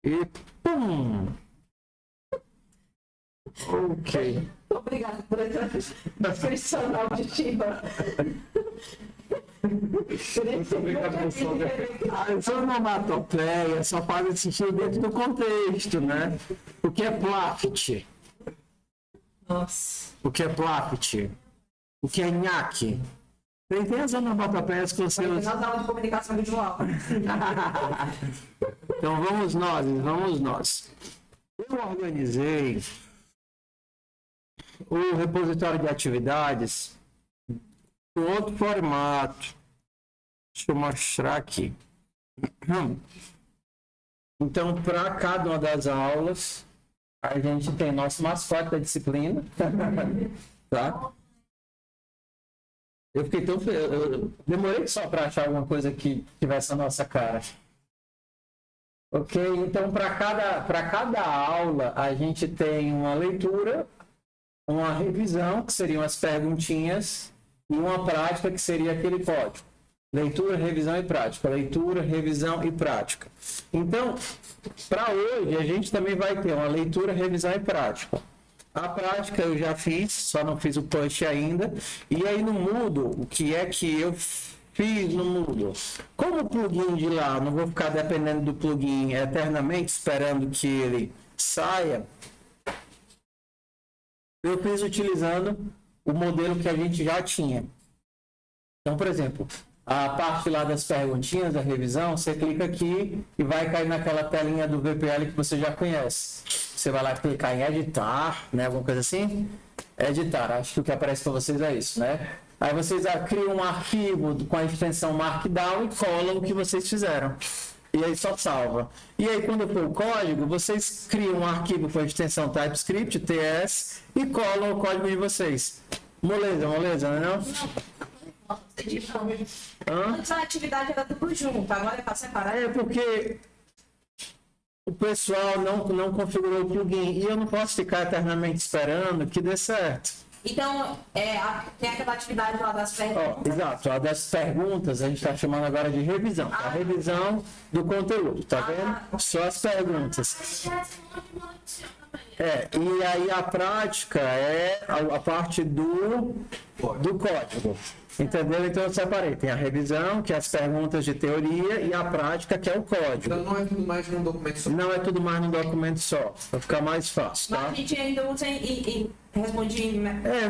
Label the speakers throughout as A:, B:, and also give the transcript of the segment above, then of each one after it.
A: E pum! Ok.
B: Obrigada por essa descrição auditiva.
A: Muito obrigado, professor. As onomatopeias só fazem sentido dentro do contexto, né? O que é placket?
B: Nossa.
A: O que é placket? O que é nhaque? Tem as onomatopeias que você...
B: Final da aula de comunicação visual.
A: Então vamos nós. Eu organizei o repositório de atividades em outro formato. Deixa eu mostrar aqui. Então, para cada uma das aulas, a gente tem nosso mascote da disciplina. Tá? Eu fiquei tão feliz. Eu demorei só para achar alguma coisa que tivesse a nossa cara. Ok? Então, para cada aula, a gente tem uma leitura, uma revisão, que seriam as perguntinhas, e uma prática, que seria aquele código. Leitura, revisão e prática. Leitura, revisão e prática. Então, para hoje, a gente também vai ter uma leitura, revisão e prática. A prática eu já fiz, só não fiz o push ainda. E aí no Moodle, o que é que eu fiz no Moodle? Como o plugin de lá, não vou ficar dependendo do plugin eternamente, esperando que ele saia, eu fiz utilizando o modelo que a gente já tinha. Então, por exemplo, a parte lá das perguntinhas, da revisão, você clica aqui e vai cair naquela telinha do VPL que você já conhece. Você vai lá clicar em editar, né? Alguma coisa assim? Editar, acho que o que aparece para vocês é isso, né? Aí vocês criam um arquivo com a extensão Markdown e colam o que vocês fizeram. E aí só salva. E aí quando for o código, vocês criam um arquivo com a extensão TypeScript, TS, e colam o código de vocês. Moleza, não é não?
B: Antes a atividade era tudo junto, agora é para separar.
A: É porque o pessoal não configurou o plugin e eu não posso ficar eternamente esperando que dê certo.
B: Então, tem aquela atividade lá das perguntas.
A: Exato, a das perguntas a gente está chamando agora de revisão. A revisão do conteúdo, tá vendo? Só as perguntas. E aí a prática é a parte do código. Entendeu? Então eu separei. Tem a revisão, que é as perguntas de teoria, e a prática, que é o código.
C: Então não é tudo mais num documento só.
A: Não é tudo mais num documento só, para ficar mais fácil, tá?
B: Mas a gente ainda usa e responde...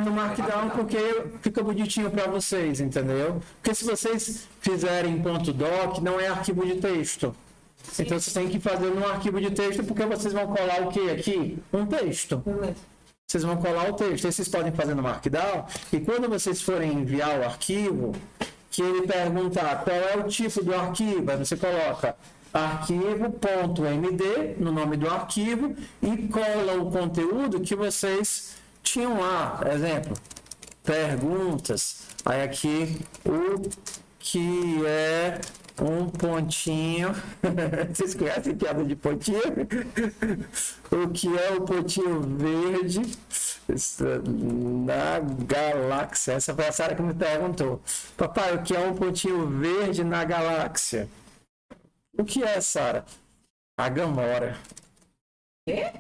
A: No Markdown, porque fica bonitinho para vocês, entendeu? Porque se vocês fizerem em .doc, não é arquivo de texto. Sim. Então vocês têm que fazer num arquivo de texto, porque vocês vão colar o quê aqui? Um texto. Vocês vão colar o texto. Aí vocês podem fazer no Markdown, e quando vocês forem enviar o arquivo, que ele perguntar qual é o tipo do arquivo, aí você coloca arquivo.md no nome do arquivo e cola o conteúdo que vocês tinham lá. Exemplo, perguntas. Aí aqui o que é um pontinho. Vocês conhecem piada de pontinho? O que é o pontinho verde na galáxia? Essa foi a Sara que me perguntou. Papai, o que é um pontinho verde na galáxia? O que é, Sara? A Gamora.
B: Quê?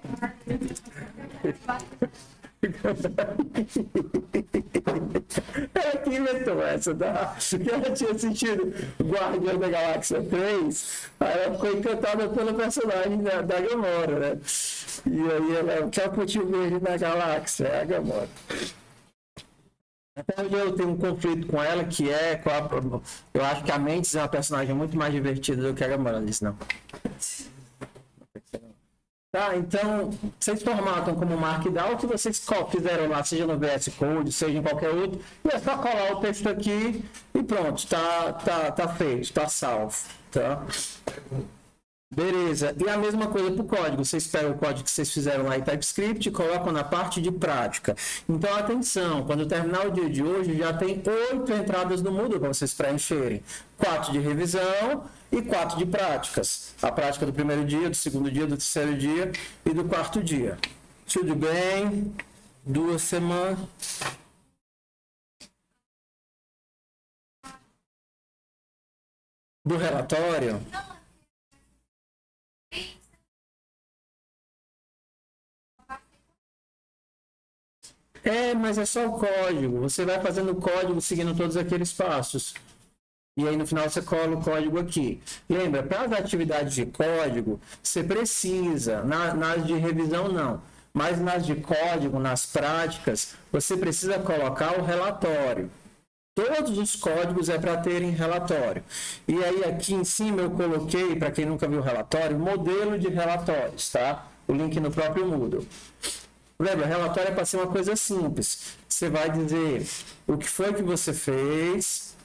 A: Ela que inventou essa, tá? Porque ela tinha assistido Guardiões da Galáxia 3, aí ela ficou encantada pelo personagem da Gamora, né? E aí ela quer o pontinho verde na galáxia, é a Gamora. Até hoje eu tenho um conflito com ela, que é eu acho que a Mantis é uma personagem muito mais divertida do que a Gamora. Ela disse, não. Tá, então, vocês formatam como Markdown o que vocês fizeram lá, seja no VS Code, seja em qualquer outro, e é só colar o texto aqui e pronto, tá feito, tá salvo, tá? Beleza, e a mesma coisa para o código, vocês pegam o código que vocês fizeram lá em TypeScript e colocam na parte de prática. Então, atenção, quando terminar o dia de hoje, já tem 8 entradas no Moodle para vocês preencherem. 4 de revisão e 4 de práticas. A prática do primeiro dia, do segundo dia, do terceiro dia e do quarto dia. Tudo bem? 2 semanas. Do relatório? Mas é só o código. Você vai fazendo o código seguindo todos aqueles passos. E aí no final você cola o código aqui. Lembra, para as atividades de código, você precisa, nas de revisão não, mas nas de código, nas práticas, você precisa colocar o relatório. Todos os códigos é para terem relatório. E aí aqui em cima eu coloquei, para quem nunca viu o relatório, modelo de relatórios, tá? O link no próprio Moodle. Lembra, relatório é para ser uma coisa simples. Você vai dizer o que foi que você fez,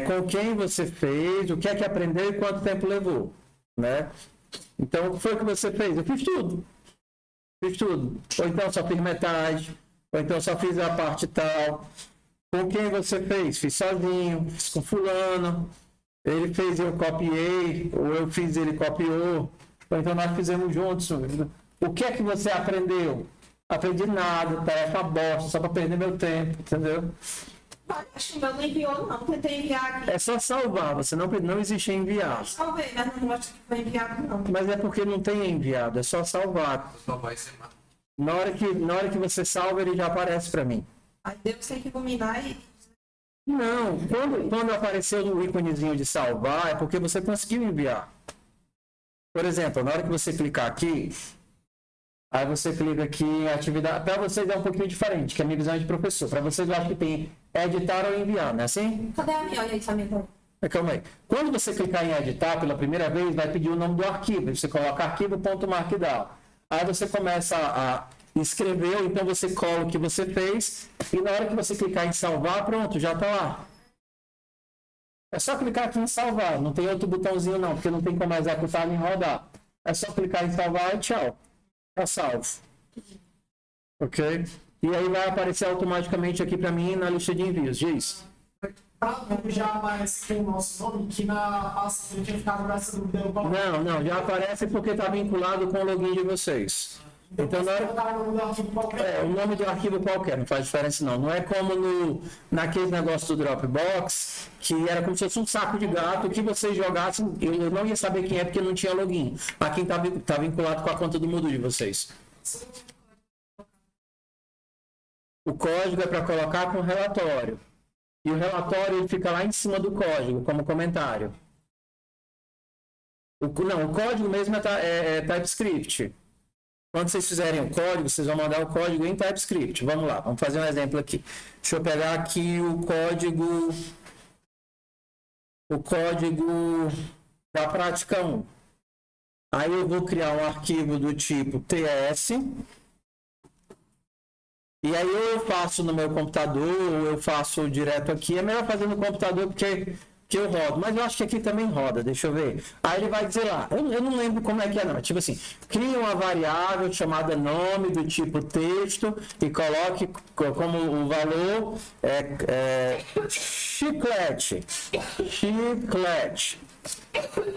A: com quem você fez, o que é que aprendeu e quanto tempo levou, né? Então, o que foi que você fez? Eu fiz tudo. Fiz tudo. Ou então só fiz metade, ou então só fiz a parte tal. Com quem você fez? Fiz sozinho, fiz com fulano, ele fez, eu copiei, ou eu fiz, ele copiou, ou então nós fizemos juntos. O que é que você aprendeu? Aprendi nada, tarefa bosta, só para perder meu tempo, entendeu?
B: Acho que o meu não enviou, não. Tentei enviar aqui.
A: É só salvar, você não existe enviar.
B: Salvei, mas não acho que foi enviado, não.
A: Mas é porque não tem enviado, é só salvar.
C: Só vai ser má.
A: Na hora que você salva, ele já aparece para mim.
B: Aí Deus tem que iluminar e...
A: Não, quando apareceu no íconezinho de salvar, é porque você conseguiu enviar. Por exemplo, na hora que você clicar aqui, aí você clica aqui em atividade. Para vocês é um pouquinho diferente, que a minha visão é de professor. Para vocês eu acho que tem editar ou enviar, não é assim?
B: Cadê a minha? Olha aí, Samir.
A: Calma aí. Quando você clicar em editar pela primeira vez, vai pedir o nome do arquivo. Você coloca arquivo.markdown. Aí você começa a escrever, ou então você cola o que você fez, e na hora que você clicar em salvar, pronto, já está lá. É só clicar aqui em salvar, não tem outro botãozinho não, porque não tem como executar nem rodar. É só clicar em salvar e tchau. Está salvo. Ok? E aí vai aparecer automaticamente aqui para mim na lista de envios. Diz.
D: Já aparece com o nosso nome, que na pasta tinha ficado com essa dúvida.
A: Não, já aparece porque está vinculado com o login de vocês. Então, na hora... o nome do arquivo qualquer, não faz diferença não. Não é como naquele negócio do Dropbox, que era como se fosse um saco de gato, que vocês jogassem, eu não ia saber quem é porque não tinha login. Aqui está vinculado com a conta do Moodle de vocês. O código é para colocar com o relatório. E o relatório ele fica lá em cima do código, como comentário. O código mesmo é TypeScript. Quando vocês fizerem o código, vocês vão mandar o código em TypeScript. Vamos lá, vamos fazer um exemplo aqui. Deixa eu pegar aqui o código da prática 1. Aí eu vou criar um arquivo do tipo TS. E aí eu faço no meu computador, ou eu faço direto aqui. É melhor fazer no computador porque eu rodo. Mas eu acho que aqui também roda, deixa eu ver. Aí ele vai dizer lá, eu não lembro como é que é não. Tipo assim, cria uma variável chamada nome do tipo texto e coloque como o valor chiclete.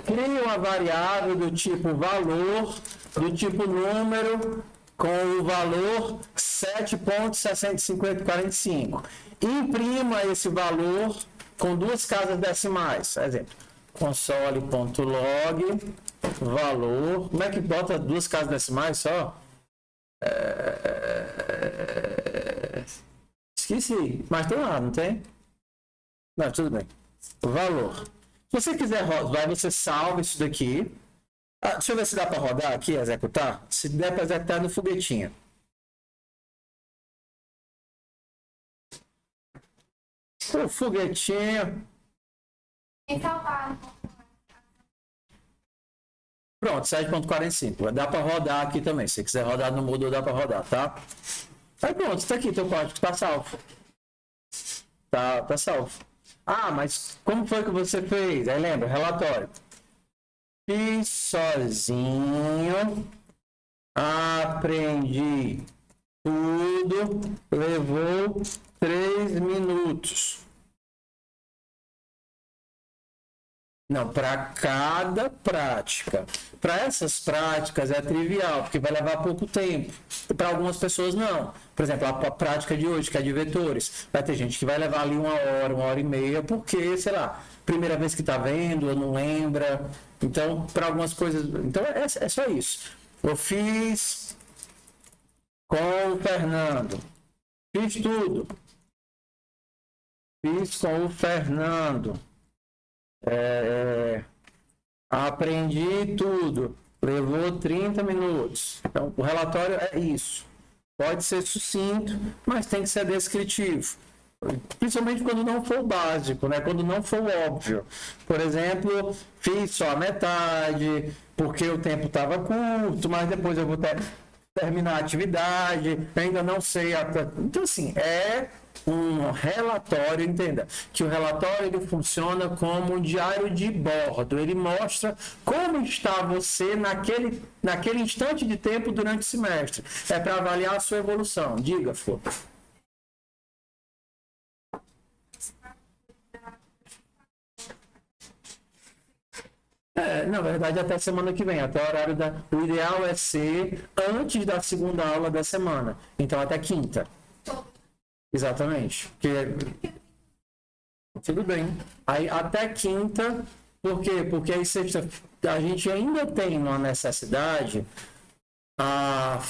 A: Cria uma variável do tipo valor, do tipo número, com o valor 7.6045. Imprima esse valor com duas casas decimais. Exemplo, console.log, valor. Como é que bota duas casas decimais só? Esqueci, mas tem lá, não tem? Não, tudo bem. Valor. Se você quiser rodar, você salva isso daqui. Deixa eu ver se dá para rodar aqui, executar. Se der para executar no foguetinho. O foguetinho. Pronto, 7.45. Dá para rodar aqui também. Se quiser rodar no Moodle, dá para rodar, tá? Aí pronto, está aqui teu código, está salvo. Tá salvo. Ah, mas como foi que você fez? Aí lembra, relatório. Fiz sozinho, aprendi tudo, levou 3 minutos. Não, para cada prática. Para essas práticas é trivial, porque vai levar pouco tempo. Para algumas pessoas não. Por exemplo, a prática de hoje, que é de vetores, vai ter gente que vai levar ali 1 hora e meia, porque, sei lá, primeira vez que está vendo, ou não lembra. Então, para algumas coisas... Então, é só isso. Eu fiz com o Fernando. Fiz tudo. Fiz com o Fernando. Aprendi tudo. Levou 30 minutos. Então, o relatório é isso. Pode ser sucinto, mas tem que ser descritivo. Principalmente quando não for básico, né? Quando não for óbvio. Por exemplo, fiz só a metade, porque o tempo estava curto, mas depois eu vou terminar a atividade, ainda não sei. Então, assim, é um relatório, entenda, que o relatório ele funciona como um diário de bordo. Ele mostra como está você naquele instante de tempo durante o semestre. É para avaliar a sua evolução. Diga, Flor. Na verdade, até semana que vem, até o horário o ideal é ser antes da segunda aula da semana. Então, até quinta. Exatamente. Tudo bem. Aí, até quinta, por quê? Porque aí sexta, a gente ainda tem uma necessidade, a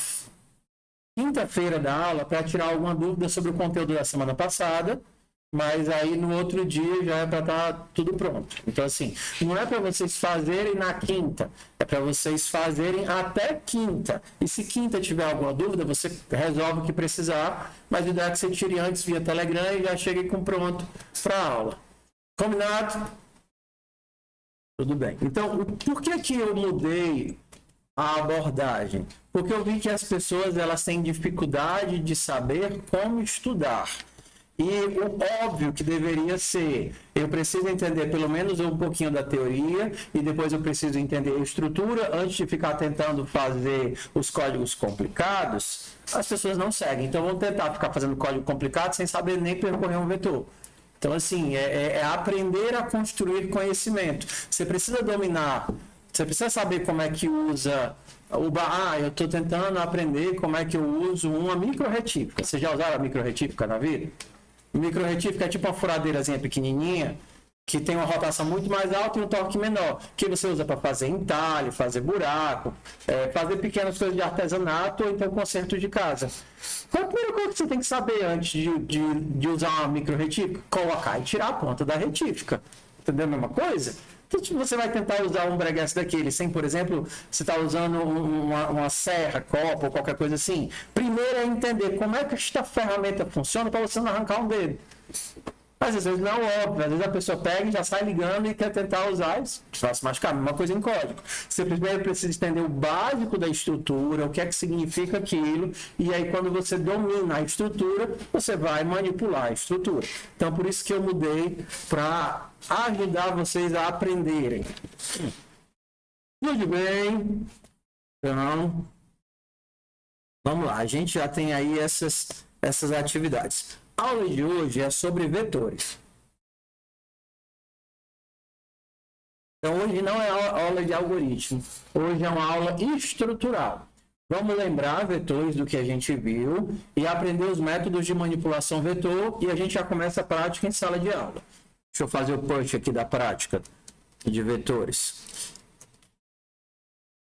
A: quinta-feira da aula, para tirar alguma dúvida sobre o conteúdo da semana passada. Mas aí no outro dia já é para estar tudo pronto. Então, assim, não é para vocês fazerem na quinta, é para vocês fazerem até quinta. E se quinta tiver alguma dúvida, você resolve o que precisar, mas o ideia é que você tire antes via Telegram e já chegue com pronto para a aula. Combinado? Tudo bem. Então, por que eu mudei a abordagem? Porque eu vi que as pessoas elas têm dificuldade de saber como estudar. E o óbvio que deveria ser, eu preciso entender pelo menos um pouquinho da teoria e depois eu preciso entender a estrutura antes de ficar tentando fazer os códigos complicados, as pessoas não seguem. Então vão tentar ficar fazendo código complicado sem saber nem percorrer um vetor. Então assim, é aprender a construir conhecimento. Você precisa dominar, você precisa saber como é que usa eu estou tentando aprender como é que eu uso uma microretífica. Vocês já usaram a microretífica na vida? Microretífica é tipo uma furadeirazinha pequenininha, que tem uma rotação muito mais alta e um torque menor, que você usa para fazer entalhe, fazer buraco, fazer pequenas coisas de artesanato ou então conserto de casa. Qual a primeira coisa que você tem que saber antes de usar uma microretífica? Colocar e tirar a ponta da retífica. Entendeu a mesma coisa? Então, você vai tentar usar um breguete daquele, sem, por exemplo, você está usando uma serra, copa ou qualquer coisa assim. Primeiro é entender como é que esta ferramenta funciona para você não arrancar um dedo. Mas às vezes não é óbvio, às vezes a pessoa pega e já sai ligando e quer tentar usar isso. Faz machucar, uma coisa em código. Você primeiro precisa entender o básico da estrutura, o que é que significa aquilo, e aí quando você domina a estrutura, você vai manipular a estrutura. Então por isso que eu mudei para ajudar vocês a aprenderem. Tudo bem? Então, vamos lá, a gente já tem aí essas atividades. A aula de hoje é sobre vetores. Então, hoje não é aula de algoritmo. Hoje é uma aula estrutural. Vamos lembrar vetores do que a gente viu e aprender os métodos de manipulação vetor e a gente já começa a prática em sala de aula. Deixa eu fazer o punch aqui da prática de vetores.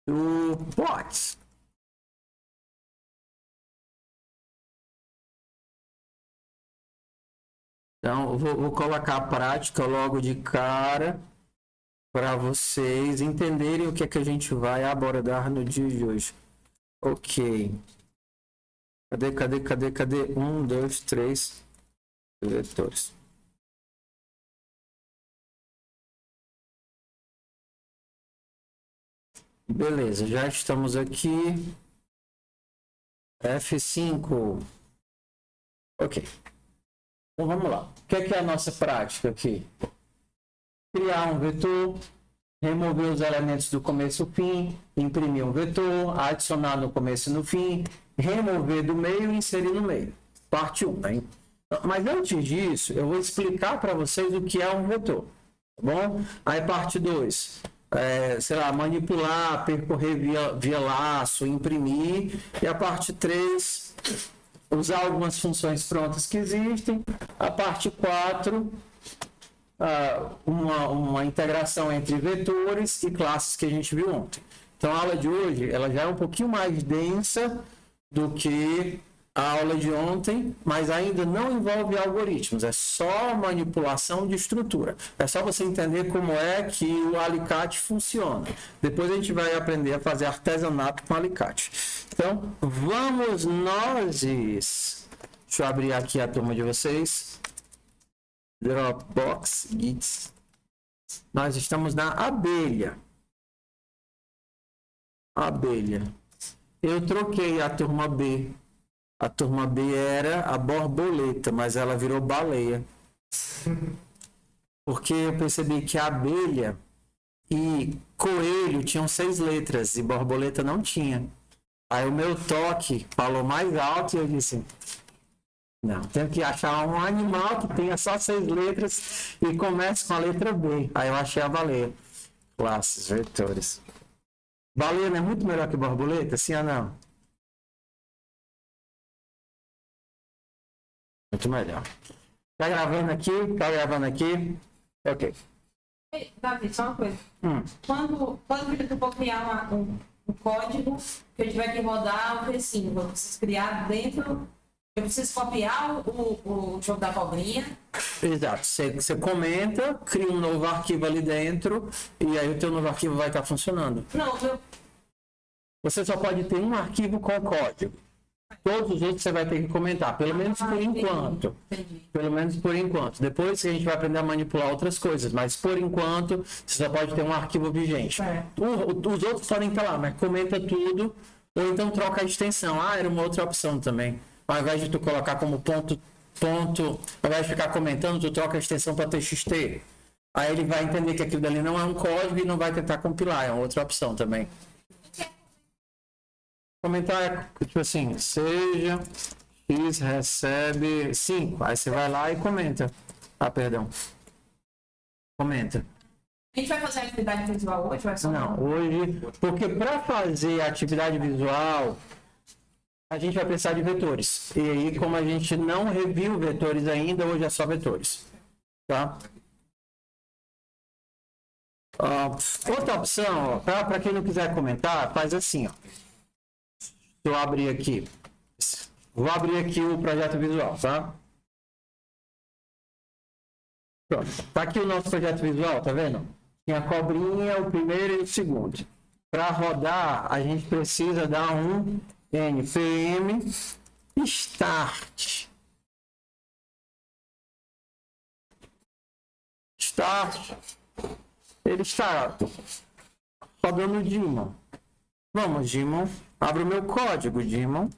A: O POTS. Então, eu vou colocar a prática logo de cara para vocês entenderem o que é que a gente vai abordar no dia de hoje. Ok. Cadê? 1, 2, 3 vetores. Beleza, já estamos aqui. F5. Ok. Então vamos lá. O que é a nossa prática aqui? Criar um vetor, remover os elementos do começo e fim, imprimir um vetor, adicionar no começo e no fim, remover do meio e inserir no meio. Parte 1, né? Mas antes disso, eu vou explicar para vocês o que é um vetor. Tá bom? Aí parte 2. Manipular, percorrer via laço, imprimir. E a parte 3, usar algumas funções prontas que existem. A parte 4, uma integração entre vetores e classes que a gente viu ontem. Então, a aula de hoje ela já é um pouquinho mais densa do que a aula de ontem, mas ainda não envolve algoritmos, é só manipulação de estrutura. É só você entender como é que o alicate funciona. Depois a gente vai aprender a fazer artesanato com alicate. Então, vamos nós. Deixa eu abrir aqui a turma de vocês. Dropbox, Gits. Nós estamos na abelha. Abelha. Eu troquei a turma B. A turma B era a borboleta, mas ela virou baleia. Porque eu percebi que a abelha e coelho tinham 6 letras e borboleta não tinha. Aí o meu toque falou mais alto e eu disse: não, tenho que achar um animal que tenha só 6 letras e comece com a letra B. Aí eu achei a baleia. Classes, vetores. Baleia não é muito melhor que borboleta? Sim ou não? Muito melhor. Tá gravando aqui? Tá gravando aqui? Ok.
B: Ei, Davi, só uma coisa. Quando eu for criar um código que eu tiver que rodar o P5, eu preciso criar dentro. Eu preciso copiar o jogo da cobrinha.
A: Exato. Você comenta, cria um novo arquivo ali dentro e aí o teu novo arquivo vai estar funcionando.
B: Não,
A: Você só pode ter um arquivo com código. Todos os outros você vai ter que comentar, pelo menos por enquanto.
B: Entendi.
A: Pelo menos por enquanto. Depois a gente vai aprender a manipular outras coisas, mas por enquanto você só pode ter um arquivo vigente. Os outros podem estar lá, mas comenta tudo, ou então troca a extensão. Era uma outra opção também. Ao invés de tu colocar como ponto, ao invés de ficar comentando, tu troca a extensão para TXT. Aí ele vai entender que aquilo dali não é um código e não vai tentar compilar, é uma outra opção também. Comentar é tipo assim, seja X recebe 5. Aí você vai lá e comenta. Perdão. Comenta.
B: A gente vai fazer a atividade visual hoje? Vai só
A: Não, hoje, porque para fazer a atividade visual, a gente vai precisar de vetores. E aí, como a gente não reviu vetores ainda, hoje é só vetores. Tá? Outra opção, para quem não quiser comentar, faz assim, ó. Eu abrir aqui. Vou abrir aqui o projeto visual, tá? Pronto. Tá aqui o nosso projeto visual, tá vendo? Tem a cobrinha, o primeiro e o segundo. Para rodar, a gente precisa dar um npm start. Start. Ele está rodando o daemon. Vamos, daemon. Abro o meu código, daemon.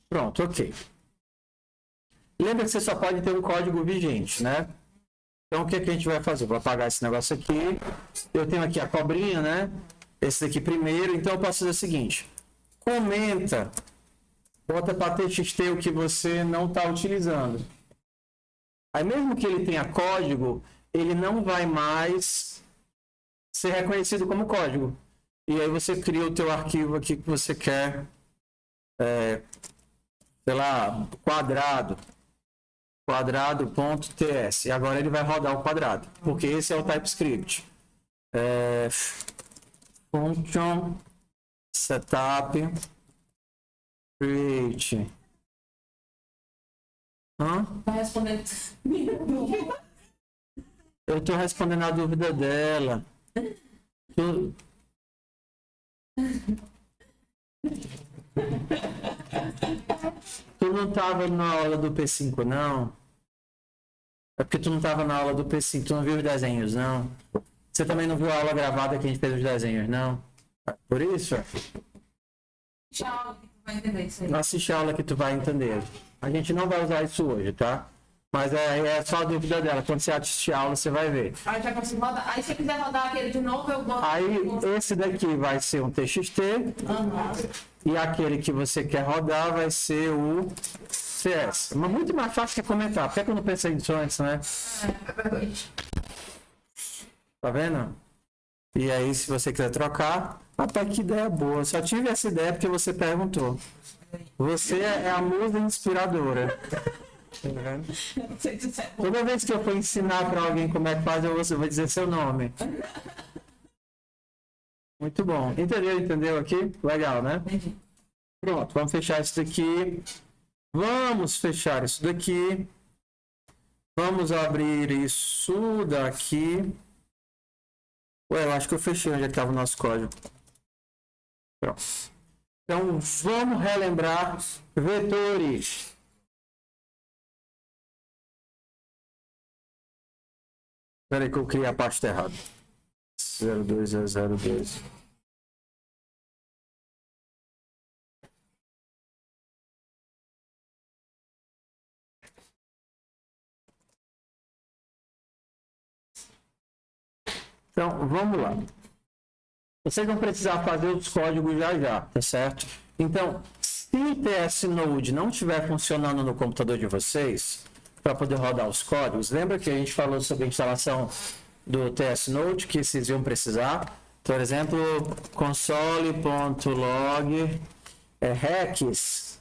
A: Pronto, ok. Lembra que você só pode ter um código vigente, né? Então, o que a gente vai fazer? Vou apagar esse negócio aqui. Eu tenho aqui a cobrinha, né? Esse daqui primeiro. Então, eu posso fazer o seguinte. Comenta. Bota para TXT o que você não está utilizando. Aí, mesmo que ele tenha código, ele não vai mais ser reconhecido como código. E aí você cria o teu arquivo aqui que você quer, sei lá, quadrado.ts. E agora ele vai rodar o quadrado, porque esse é o TypeScript. Function setup create.
B: Tá respondendo.
A: Eu estou respondendo a dúvida dela. Tu não estava na aula do P5, não? É porque tu não estava na aula do P5, tu não viu os desenhos, não? Você também não viu a aula gravada que a gente fez os desenhos, não? Por isso?
B: Tchau, que tu vai entender isso aí.
A: Assiste a aula que tu vai entender. A gente não vai usar isso hoje, tá? Mas é só a dúvida dela. Quando você assistir a aula, você vai ver.
B: Aí já consigo rodar. Aí se eu quiser rodar aquele de novo, eu boto.
A: Aí, esse daqui vai ser um TXT. E aquele que você quer rodar vai ser o CS. Mas muito mais fácil que comentar. Por que eu não pensei nisso antes, né?
B: É verdade.
A: Tá vendo? E aí, se você quiser trocar, rapaz, que ideia boa. Só tive essa ideia porque você perguntou. Você é a musa inspiradora. Toda vez que eu for ensinar para alguém como é que faz, eu vou dizer seu nome. Muito bom. Entendeu aqui? Legal, né?
B: Entendi.
A: Pronto, vamos fechar isso daqui. Vamos fechar isso daqui. Vamos abrir isso daqui. Ué, eu acho que eu fechei onde é que estava o nosso código. Pronto. Então, vamos relembrar vetores. Espera aí que eu criei a pasta errada. 02002. Então, vamos lá. Vocês vão precisar fazer os códigos já, tá certo? Então, se o TS Node não estiver funcionando no computador de vocês, para poder rodar os códigos, lembra que a gente falou sobre a instalação do TS Node, que vocês iam precisar? Por exemplo, console.log hex,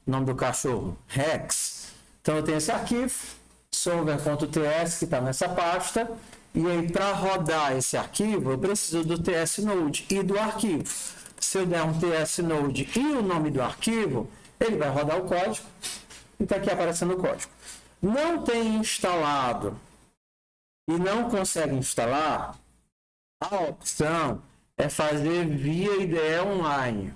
A: nome do cachorro, hex. Então, eu tenho esse arquivo, solver.ts, que está nessa pasta. E aí, para rodar esse arquivo, eu preciso do TS Node e do arquivo. Se eu der um TS Node e o nome do arquivo, ele vai rodar o código. E está aqui aparecendo o código. Não tem instalado e não consegue instalar, a opção é fazer via IDE Online.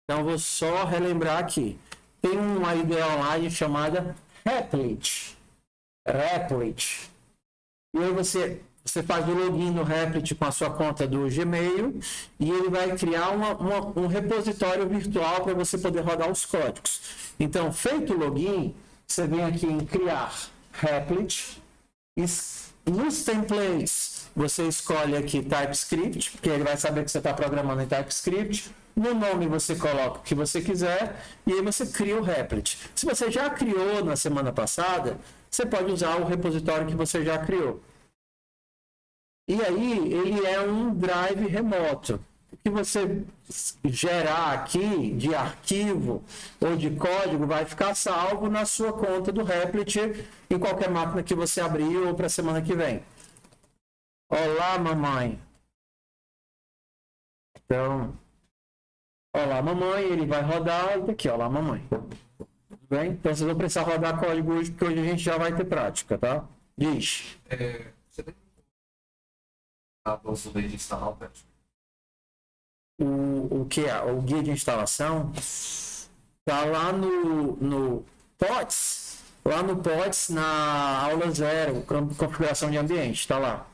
A: Então, vou só relembrar aqui. Tem uma IDE Online chamada Replit. E aí você faz o login no Replit com a sua conta do Gmail e ele vai criar um repositório virtual para você poder rodar os códigos. Então, feito o login, você vem aqui em criar Replit. Nos templates, você escolhe aqui TypeScript, porque ele vai saber que você está programando em TypeScript. No nome você coloca o que você quiser e aí você cria o Replit. Se você já criou na semana passada, você pode usar o repositório que você já criou. E aí, ele é um drive remoto. O que você gerar aqui de arquivo ou de código vai ficar salvo na sua conta do Replit em qualquer máquina que você abrir ou para a semana que vem. Olá, mamãe. Então, olá, mamãe, ele vai rodar e aqui, olá, mamãe. Tudo bem? Então, vocês vão precisar rodar código hoje, porque hoje a gente já vai ter prática, tá? Diz.
C: Você tem a poder de instalar o patch?
A: O que é? O guia de instalação está lá no POTS, na aula 0, configuração de ambiente, está lá.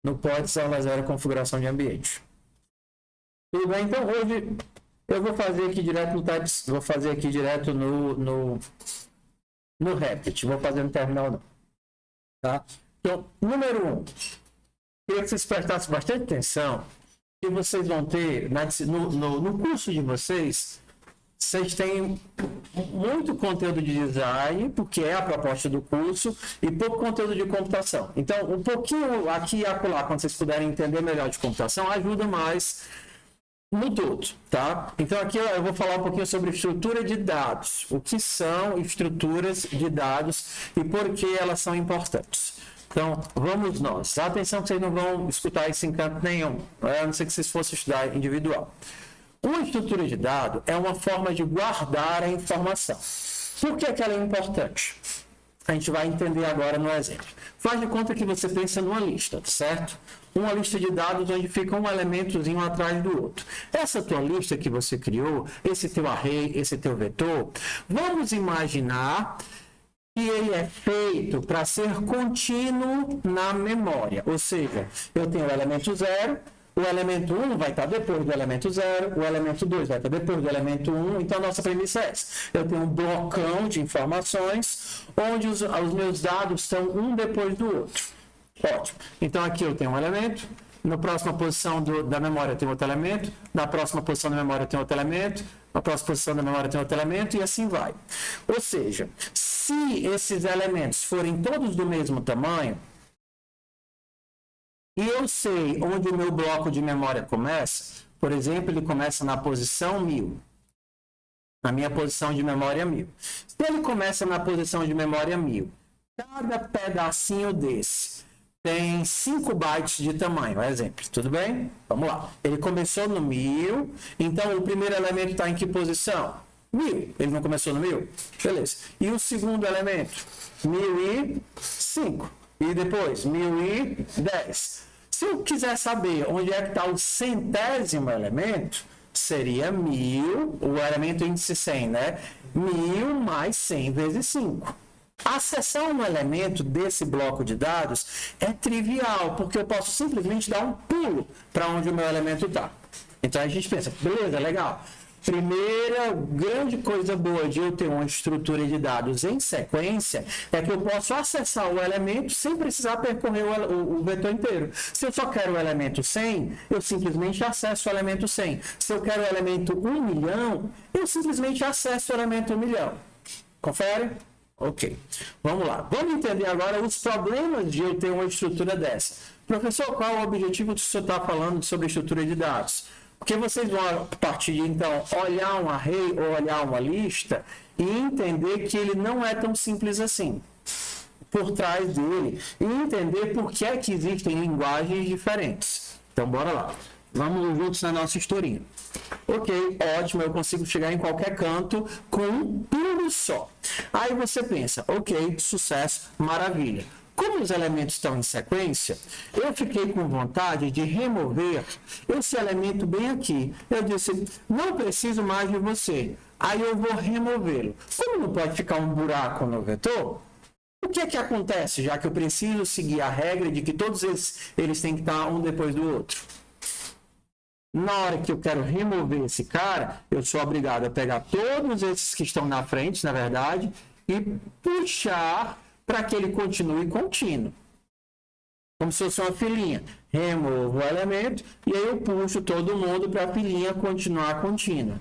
A: No POTS, aula 0, configuração de ambiente. Tudo bem? Então, hoje eu vou fazer aqui direto no Types, vou fazer aqui direto no Replit, vou fazer no terminal não. Tá? Então, número 1. Queria que vocês prestassem bastante atenção, que vocês vão ter, no curso de vocês têm muito conteúdo de design, porque é a proposta do curso, e pouco conteúdo de computação. Então, um pouquinho aqui e acolá, quando vocês puderem entender melhor de computação, ajuda mais no todo, tá? Então, aqui eu vou falar um pouquinho sobre estrutura de dados, o que são estruturas de dados e por que elas são importantes. Então, vamos nós. Atenção que vocês não vão escutar isso em canto nenhum, a não ser que vocês fossem estudar individual. Uma estrutura de dado é uma forma de guardar a informação. Por que ela é importante? A gente vai entender agora no exemplo. Faz de conta que você pensa numa lista, certo? Uma lista de dados onde fica um elementozinho atrás do outro. Essa tua lista que você criou, esse teu array, esse teu vetor, vamos imaginar que ele é feito para ser contínuo na memória. Ou seja, eu tenho o elemento 0, o elemento 1 vai estar depois do elemento 0, o elemento 2 vai estar depois do elemento 1. Então, a nossa premissa é essa. Eu tenho um blocão de informações onde os meus dados estão um depois do outro. Ótimo. Então, aqui eu tenho um elemento. Na próxima posição da memória tem outro elemento. Na próxima posição da memória tem outro elemento. Na próxima posição da memória tem outro elemento e assim vai. Ou seja, se esses elementos forem todos do mesmo tamanho, e eu sei onde o meu bloco de memória começa, por exemplo, ele começa na posição 1000. Na minha posição de memória 1000. Se ele começa na posição de memória 1000, cada pedacinho desse tem 5 bytes de tamanho, exemplo, tudo bem? Vamos lá. Ele começou no 1000, então o primeiro elemento está em que posição? 1000. Ele não começou no 1000? Beleza. E o segundo elemento? 1005. E depois? 1010. Se eu quiser saber onde é que está o centésimo elemento, seria 1000, o elemento índice 100, né? 1000 mais 100 vezes 5. Acessar um elemento desse bloco de dados é trivial, porque eu posso simplesmente dar um pulo para onde o meu elemento está. Então a gente pensa, beleza, legal. Primeira grande coisa boa de eu ter uma estrutura de dados em sequência é que eu posso acessar o elemento sem precisar percorrer o vetor inteiro. Se eu só quero o elemento 100, eu simplesmente acesso o elemento 100. Se eu quero o elemento 1 milhão, eu simplesmente acesso o elemento 1 milhão. Confere? Ok. Vamos lá. Vamos entender agora os problemas de eu ter uma estrutura dessa. Professor, qual é o objetivo que o senhor está falando sobre estrutura de dados? Porque vocês vão partir de, então, olhar um array ou olhar uma lista e entender que ele não é tão simples assim por trás dele e entender por que é que existem linguagens diferentes. Então, bora lá. Vamos juntos na nossa historinha. Ok, ótimo, eu consigo chegar em qualquer canto com um pulo só. Aí você pensa, ok, sucesso, maravilha. Como os elementos estão em sequência, eu fiquei com vontade de remover esse elemento bem aqui. Eu disse, não preciso mais de você. Aí eu vou removê-lo. Como não pode ficar um buraco no vetor, o que é que acontece, já que eu preciso seguir a regra de que todos eles têm que estar um depois do outro? Na hora que eu quero remover esse cara, eu sou obrigado a pegar todos esses que estão na frente, na verdade, e puxar para que ele continue contínuo. Como se fosse uma filinha. Removo o elemento e aí eu puxo todo mundo para a filinha continuar contínua.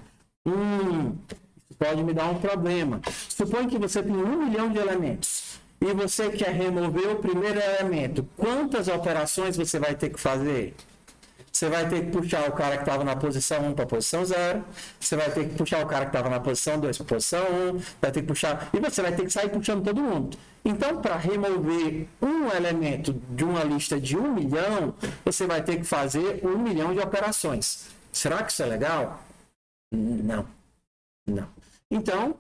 A: Pode me dar um problema. Suponha que você tem 1 milhão de elementos e você quer remover o primeiro elemento. Quantas operações você vai ter que fazer? Você vai ter que puxar o cara que estava na posição 1 para a posição 0. Você vai ter que puxar o cara que estava na posição 2 para a posição 1. Vai ter que puxar. E você vai ter que sair puxando todo mundo. Então, para remover um elemento de uma lista de 1 milhão, você vai ter que fazer 1 milhão de operações. Será que isso é legal? Não. Não. Então,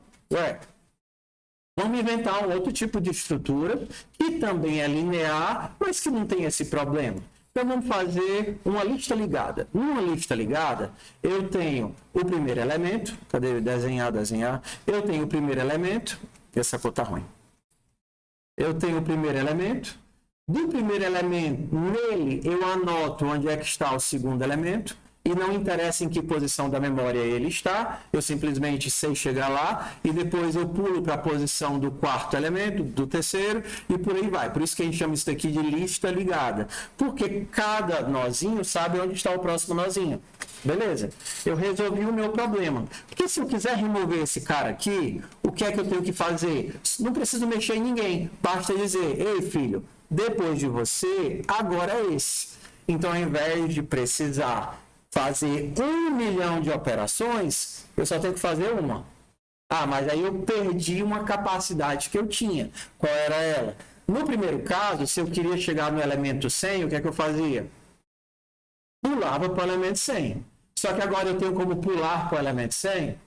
A: vamos inventar um outro tipo de estrutura que também é linear, mas que não tem esse problema. Então, vamos fazer uma lista ligada. Numa lista ligada, eu tenho o primeiro elemento. Cadê? Desenhar. Eu tenho o primeiro elemento. Essa cor está ruim. Eu tenho o primeiro elemento. Do primeiro elemento, nele, eu anoto onde é que está o segundo elemento. E não interessa em que posição da memória ele está, eu simplesmente sei chegar lá e depois eu pulo para a posição do quarto elemento, do terceiro e por aí vai. Por isso que a gente chama isso daqui de lista ligada, porque cada nozinho sabe onde está o próximo nozinho. Beleza? Eu resolvi o meu problema. Porque se eu quiser remover esse cara aqui, o que é que eu tenho que fazer? Não preciso mexer em ninguém, basta dizer, ei filho, depois de você, agora é esse. Então, ao invés de precisar fazer 1 milhão de operações, eu só tenho que fazer uma. Mas aí eu perdi uma capacidade que eu tinha. Qual era ela? No primeiro caso, se eu queria chegar no elemento 100, o que é que eu fazia? Pulava para o elemento 100. Só que agora eu tenho como pular para o elemento 100?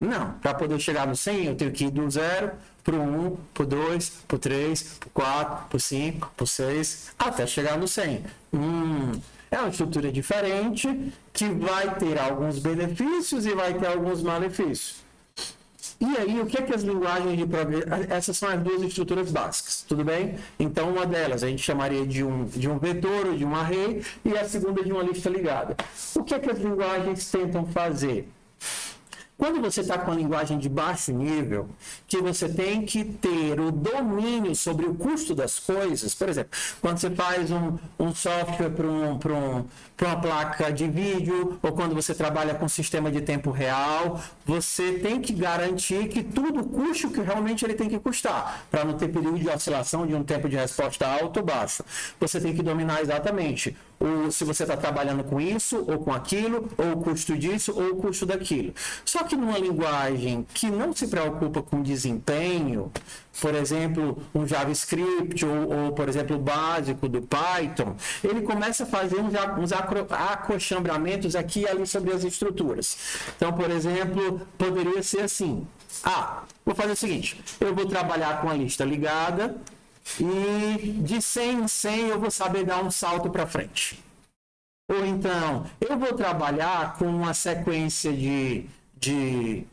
A: Não. Para poder chegar no 100, eu tenho que ir do 0 para o 1, para o 2, para o 3, para o 4, para o 5, para o 6, até chegar no 100. É uma estrutura diferente, que vai ter alguns benefícios e vai ter alguns malefícios. E aí, o que é que as linguagens de programação... Essas são as duas estruturas básicas, tudo bem? Então, uma delas a gente chamaria de um vetor ou de um array, e a segunda de uma lista ligada. O que é que as linguagens tentam fazer? Quando você está com a linguagem de baixo nível, que você tem que ter o domínio sobre o custo das coisas, por exemplo, quando você faz um software para uma placa de vídeo, ou quando você trabalha com sistema de tempo real, você tem que garantir que tudo custe o que realmente ele tem que custar, para não ter período de oscilação de um tempo de resposta alto ou baixo. Você tem que dominar exatamente ou se você está trabalhando com isso, ou com aquilo, ou o custo disso, ou o custo daquilo. Só que numa linguagem que não se preocupa com desempenho, por exemplo, um JavaScript, ou por exemplo, o básico do Python, ele começa a fazer uns acochambramentos aqui e ali sobre as estruturas. Então, por exemplo, poderia ser assim. Vou fazer o seguinte, eu vou trabalhar com a lista ligada, e de 100 em 100 eu vou saber dar um salto para frente. Ou então, eu vou trabalhar com uma sequência de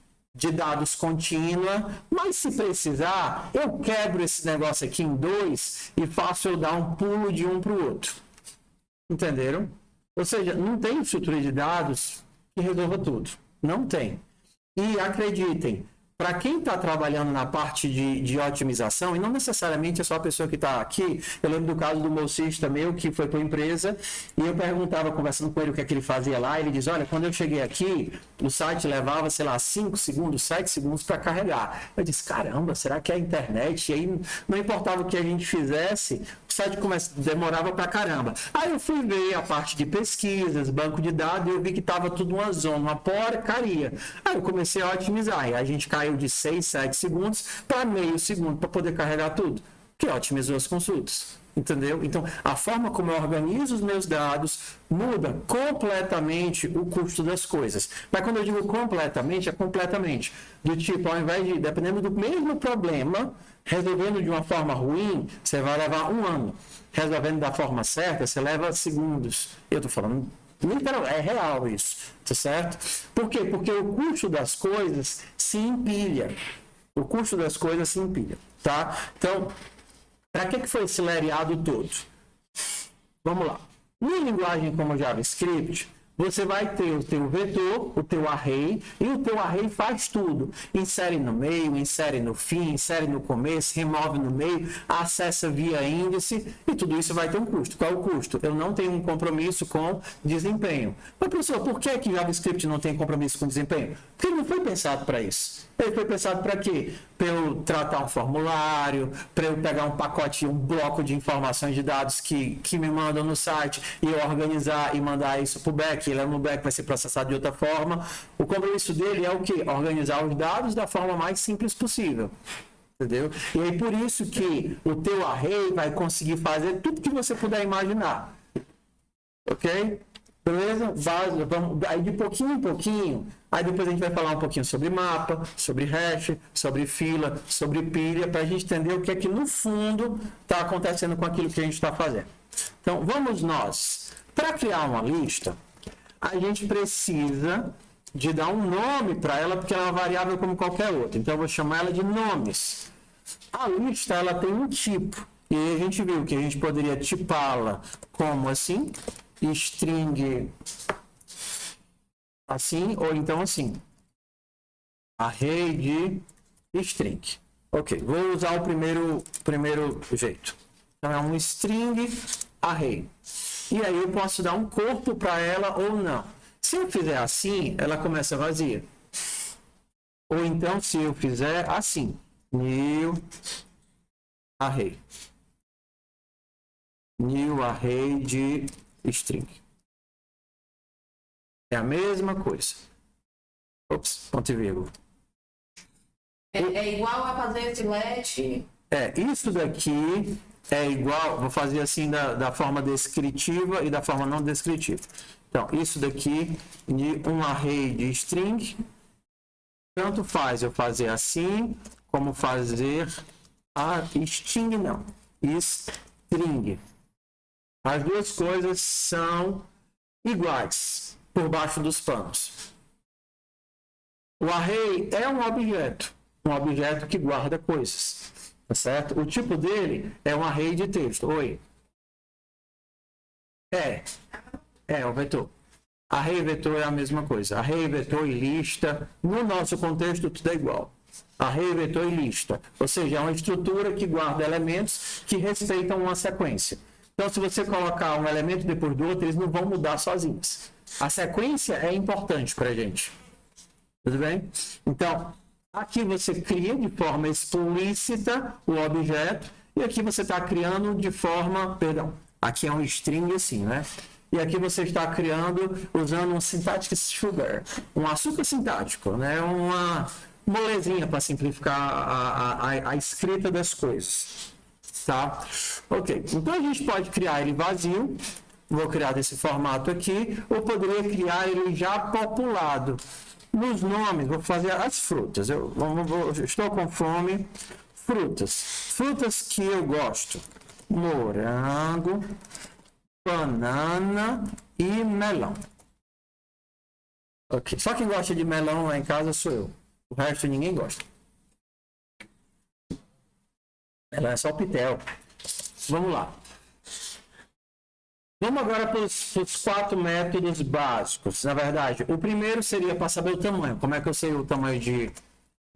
A: dados contínua, mas se precisar, eu quebro esse negócio aqui em 2 e faço eu dar um pulo de um para o outro. Entenderam? Ou seja, não tem estrutura de dados que resolva tudo. Não tem. E acreditem, para quem está trabalhando na parte de otimização, e não necessariamente é só a pessoa que está aqui, eu lembro do caso do bolsista meu, que foi para a empresa, e eu perguntava, conversando com ele, o que é que ele fazia lá, ele diz, olha, quando eu cheguei aqui, o site levava, sei lá, 5 segundos, 7 segundos para carregar. Eu disse, caramba, será que é a internet? E aí, não importava o que a gente fizesse, o site demorava para caramba. Aí eu fui ver a parte de pesquisas, banco de dados, e eu vi que estava tudo uma zona, uma porcaria. Aí eu comecei a otimizar, e a gente caiu de 6, 7 segundos para meio segundo para poder carregar tudo, que otimizou as consultas, entendeu? Então, a forma como eu organizo os meus dados muda completamente o custo das coisas. Mas quando eu digo completamente, é completamente. Do tipo, ao invés de, dependendo do mesmo problema, resolvendo de uma forma ruim, você vai levar 1 ano. Resolvendo da forma certa, você leva segundos. Eu estou falando literal, é real isso, tá certo? Por quê? Porque o custo das coisas se empilha. O custo das coisas se empilha, tá? Então, para que foi esse lereado todo? Vamos lá. Em linguagem como JavaScript, você vai ter o teu vetor, o teu array, e o teu array faz tudo. Insere no meio, insere no fim, insere no começo, remove no meio, acessa via índice, e tudo isso vai ter um custo. Qual é o custo? Eu não tenho um compromisso com desempenho. Mas, professor, por que JavaScript não tem compromisso com desempenho? Porque ele não foi pensado para isso. Ele foi pensado para quê? Para eu tratar um formulário, para eu pegar um pacote, um bloco de informações de dados que me mandam no site e eu organizar e mandar isso para o back. Ele no back vai ser processado de outra forma. O compromisso dele é o quê? Organizar os dados da forma mais simples possível. Entendeu? E aí por isso que o teu array vai conseguir fazer tudo que você puder imaginar. Ok? Beleza? Vamos, aí de pouquinho em pouquinho, aí depois a gente vai falar um pouquinho sobre mapa, sobre hash, sobre fila, sobre pilha, para a gente entender o que é que no fundo está acontecendo com aquilo que a gente está fazendo. Então, vamos nós. Para criar uma lista, a gente precisa de dar um nome para ela, porque ela é uma variável como qualquer outra. Então, eu vou chamar ela de nomes. A lista, ela tem um tipo. E aí a gente viu que a gente poderia tipá-la como assim, string assim, ou então assim, array de string. Ok, vou usar o primeiro jeito. Então é um string array. E aí eu posso dar um corpo para ela ou não. Se eu fizer assim, ela começa vazia. Ou então, se eu fizer assim, new array. New array de string. É a mesma coisa. Ops, ponto e vírgula.
B: É igual a fazer select.
A: Isso daqui é igual, vou fazer assim da forma descritiva e da forma não descritiva. Então, isso daqui de um array de string, tanto faz eu fazer assim, como fazer a string não, string. As duas coisas são iguais por baixo dos panos. O array é um objeto que guarda coisas, tá certo? O tipo dele é um array de texto. Oi. É o vetor. Array e vetor é a mesma coisa. Array, vetor e lista, no nosso contexto tudo é igual. Array, vetor e lista. Ou seja, é uma estrutura que guarda elementos que respeitam uma sequência. Então, se você colocar um elemento depois do outro, eles não vão mudar sozinhos. A sequência é importante para a gente. Tudo bem? Então, aqui você cria de forma explícita o objeto, e aqui você está criando de forma, aqui é um string assim, né? E aqui você está criando, usando um syntactic sugar, um açúcar sintático, né? Uma molezinha para simplificar a escrita das coisas. Tá? Ok, então a gente pode criar ele vazio. Vou criar desse formato aqui, ou poderia criar ele já populado. Nos nomes, vou fazer as frutas. Estou com fome. Frutas. Frutas que eu gosto. Morango, banana e melão. Ok. Só quem gosta de melão lá em casa sou eu. O resto ninguém gosta. Melão é só o pitel. Vamos lá. Vamos agora para os 4 métodos básicos. Na verdade, o primeiro seria para saber o tamanho. Como é que eu sei o tamanho de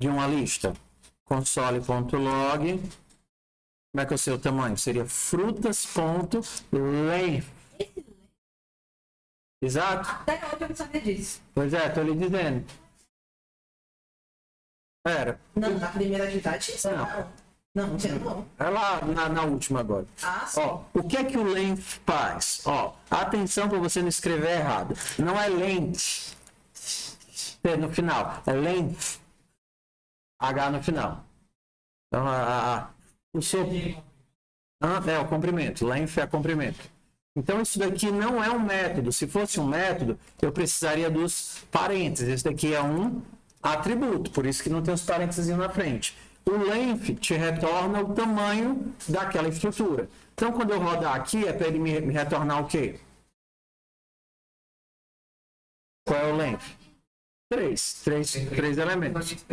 A: uma lista? Console.log. Como é que eu sei o tamanho? Seria frutas.length. Exato?
B: Até hoje eu não sabia disso.
A: Pois é, estou lhe dizendo. Era.
B: Não, na primeira atividade não tinha não.
A: É lá na última agora.
B: Ah, sim.
A: Ó, o que é que o length faz? Ó, atenção para você não escrever errado. Não é length no final, é length. H no final. Então, o seu... é o comprimento. Length é comprimento. Então, isso daqui não é um método. Se fosse um método, eu precisaria dos parênteses. Esse daqui é um atributo, por isso que não tem os parênteses na frente. O length te retorna o tamanho daquela estrutura. Então, quando eu rodar aqui, é para ele me retornar o quê? Qual é o length? 3 elementos.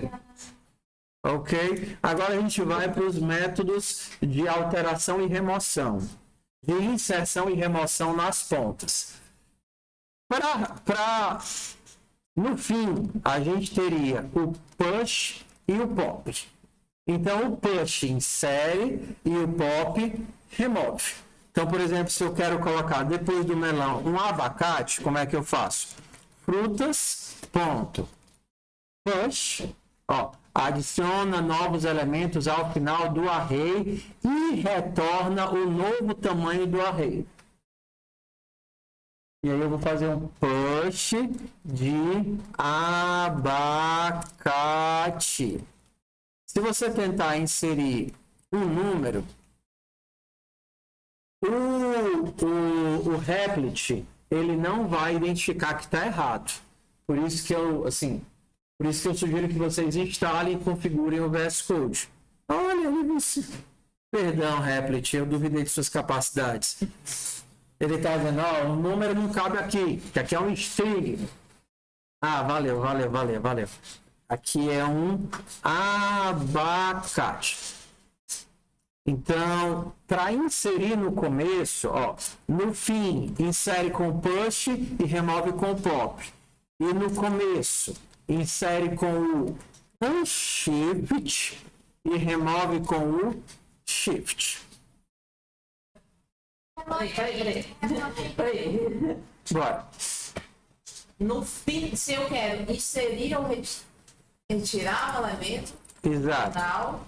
A: Ok? Agora a gente vai para os métodos de alteração e remoção. De inserção e remoção nas pontas. No fim, a gente teria o push e o pop. Então, o push insere e o pop remove. Então, por exemplo, se eu quero colocar depois do melão um abacate, como é que eu faço? Frutas, ponto. Push, ó, adiciona novos elementos ao final do array e retorna o novo tamanho do array. E aí eu vou fazer um push de abacate. Se você tentar inserir um número, o Replit, ele não vai identificar que está errado. Por isso que eu sugiro que vocês instalem e configurem o VS Code. Olha, ele disse. Perdão, Replit, eu duvidei de suas capacidades. Ele está dizendo, ó, o número não cabe aqui, que aqui é um string. Ah, valeu. Aqui é um abacate. Então, para inserir no começo, ó, no fim, insere com push e remove com pop. E no começo, insere com o unshift e remove com o shift.
B: Peraí.
A: Bora.
B: No fim, se eu quero inserir ou retirar um elemento,
A: Exato.
B: final,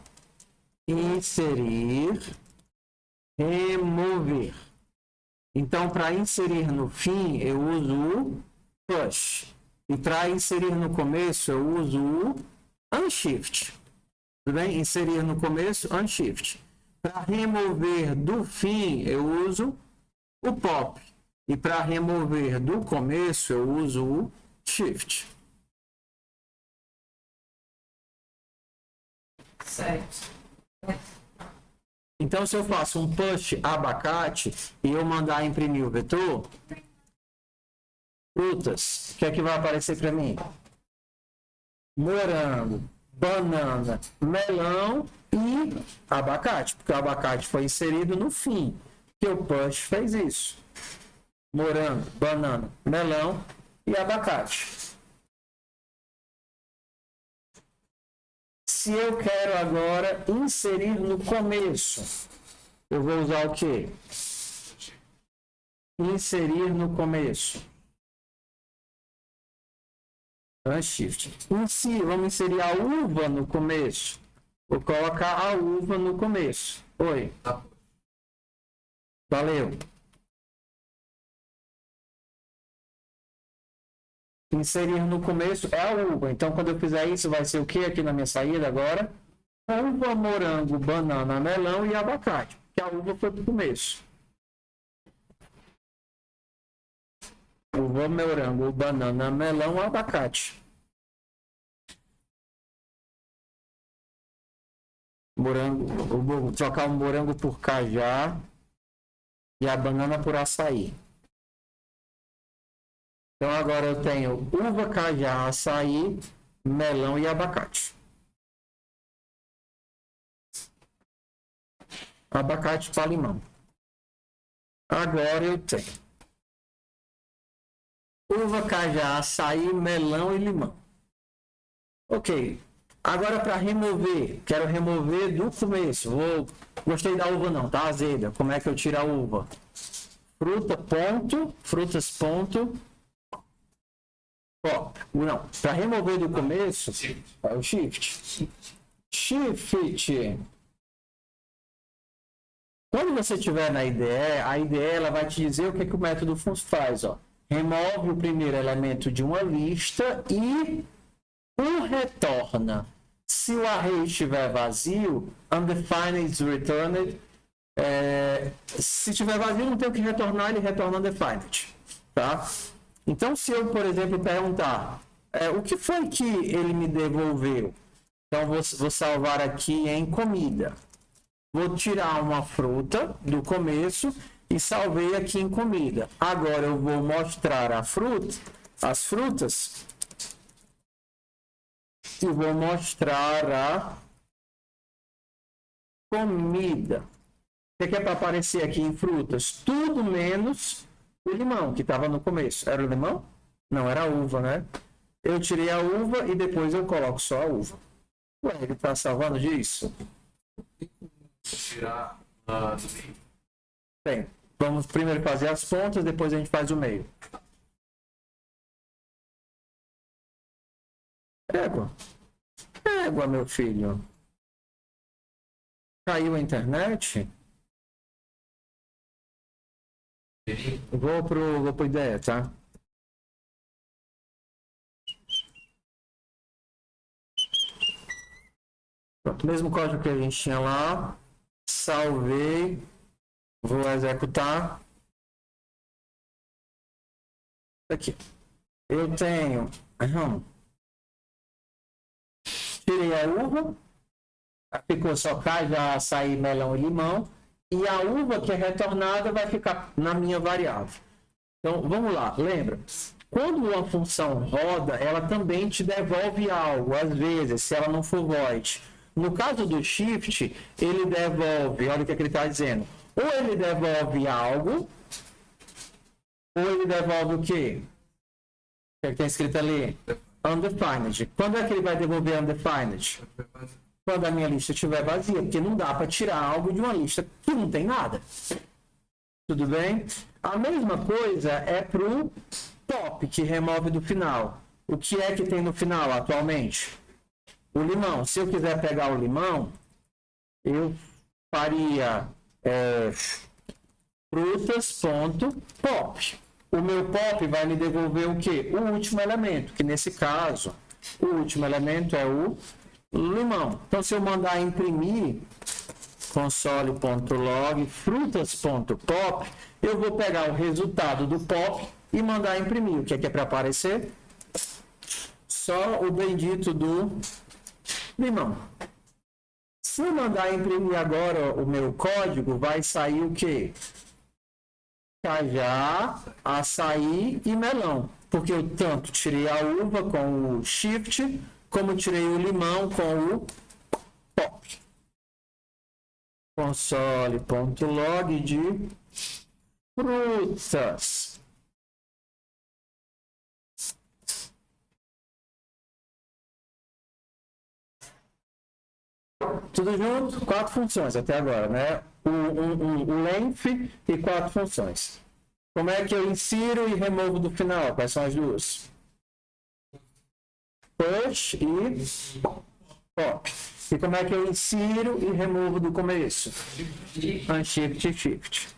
A: Inserir, remover. Então, para inserir no fim, eu uso o push. E para inserir no começo, eu uso o unshift. Tudo bem? Inserir no começo, unshift. Para remover do fim, eu uso o pop. E para remover do começo, eu uso o shift.
B: certo.
A: Então, se eu faço um push abacate e eu mandar imprimir o vetor, frutas, o que é que vai aparecer para mim? Morango, banana, melão e abacate, porque o abacate foi inserido no fim, que o push fez isso. Morango, banana, melão e abacate. Se eu quero agora inserir no começo, eu vou usar o quê? Inserir no começo. Shift. Vamos inserir a uva no começo. Vou colocar a uva no começo. Oi. Valeu. Inserir no começo é a uva. Então, quando eu fizer isso, vai ser o que aqui na minha saída agora? Uva, morango, banana, melão e abacate. Porque a uva foi pro começo. Uva, morango, banana, melão, abacate. Morango, eu vou trocar o morango por cajá e a banana por açaí. Então agora eu tenho uva, cajá, açaí, melão e abacate. Abacate para limão. Agora eu tenho uva, cajá, açaí, melão e limão. Ok. Agora para remover, quero remover do começo. Gostei da uva não, tá azeda. Como é que eu tiro a uva? Frutas, ponto. Ó, não, para remover do começo, é o shift. Shift. Quando você tiver na IDE, a IDE ela vai te dizer o que o método faz, ó. Remove o primeiro elemento de uma lista e o retorna. Se o array estiver vazio, undefined is returned. Se estiver vazio, não tem o que retornar, ele retorna undefined. Tá? Então, se eu, por exemplo, perguntar o que foi que ele me devolveu? Então, vou salvar aqui em comida. Vou tirar uma fruta do começo e salvei aqui em comida. Agora eu vou mostrar as frutas. E vou mostrar a comida. O que é para aparecer aqui em frutas? Tudo menos o limão, que estava no começo. Era o limão? Não, era a uva, né? Eu tirei a uva e depois eu coloco só a uva. Ué, ele está salvando disso?
C: Tirar do meio.
A: Bem, vamos primeiro fazer as pontas, depois a gente faz o meio. Égua, meu filho. Caiu a internet? Vou pro ideia, tá? Pronto, mesmo código que a gente tinha lá. Salvei. Vou executar. Aqui. Eu tenho. Tirei a uva. Ficou só cajá, açaí, melão e limão. E a uva que é retornada vai ficar na minha variável. Então, vamos lá. Lembra? Quando uma função roda, ela também te devolve algo, às vezes, se ela não for void. No caso do shift, ele devolve, olha o que ele está dizendo. Ou ele devolve algo, ou ele devolve o quê? O que tem escrito ali? Undefined. Quando é que ele vai devolver undefined? Quando a minha lista estiver vazia, porque não dá para tirar algo de uma lista que não tem nada. Tudo bem? A mesma coisa é para o pop, que remove do final. O que é que tem no final atualmente? O limão. Se eu quiser pegar o limão, eu faria frutas.pop. O meu pop vai me devolver o quê? O último elemento, que nesse caso, o último elemento é o limão. Então, se eu mandar imprimir console.log frutas.pop, eu vou pegar o resultado do pop e mandar imprimir. O que é para aparecer? Só o bendito do limão. Se eu mandar imprimir agora o meu código, vai sair o quê? Cajá, açaí e melão. Porque eu tanto tirei a uva com o shift, como tirei o limão com o pop. Console.log de frutas. Tudo junto, 4 funções até agora, né? O length e 4 funções. Como é que eu insiro e removo do final? Quais são as duas? Push e pop. E como é que eu insiro e removo do começo? Unshift e shift.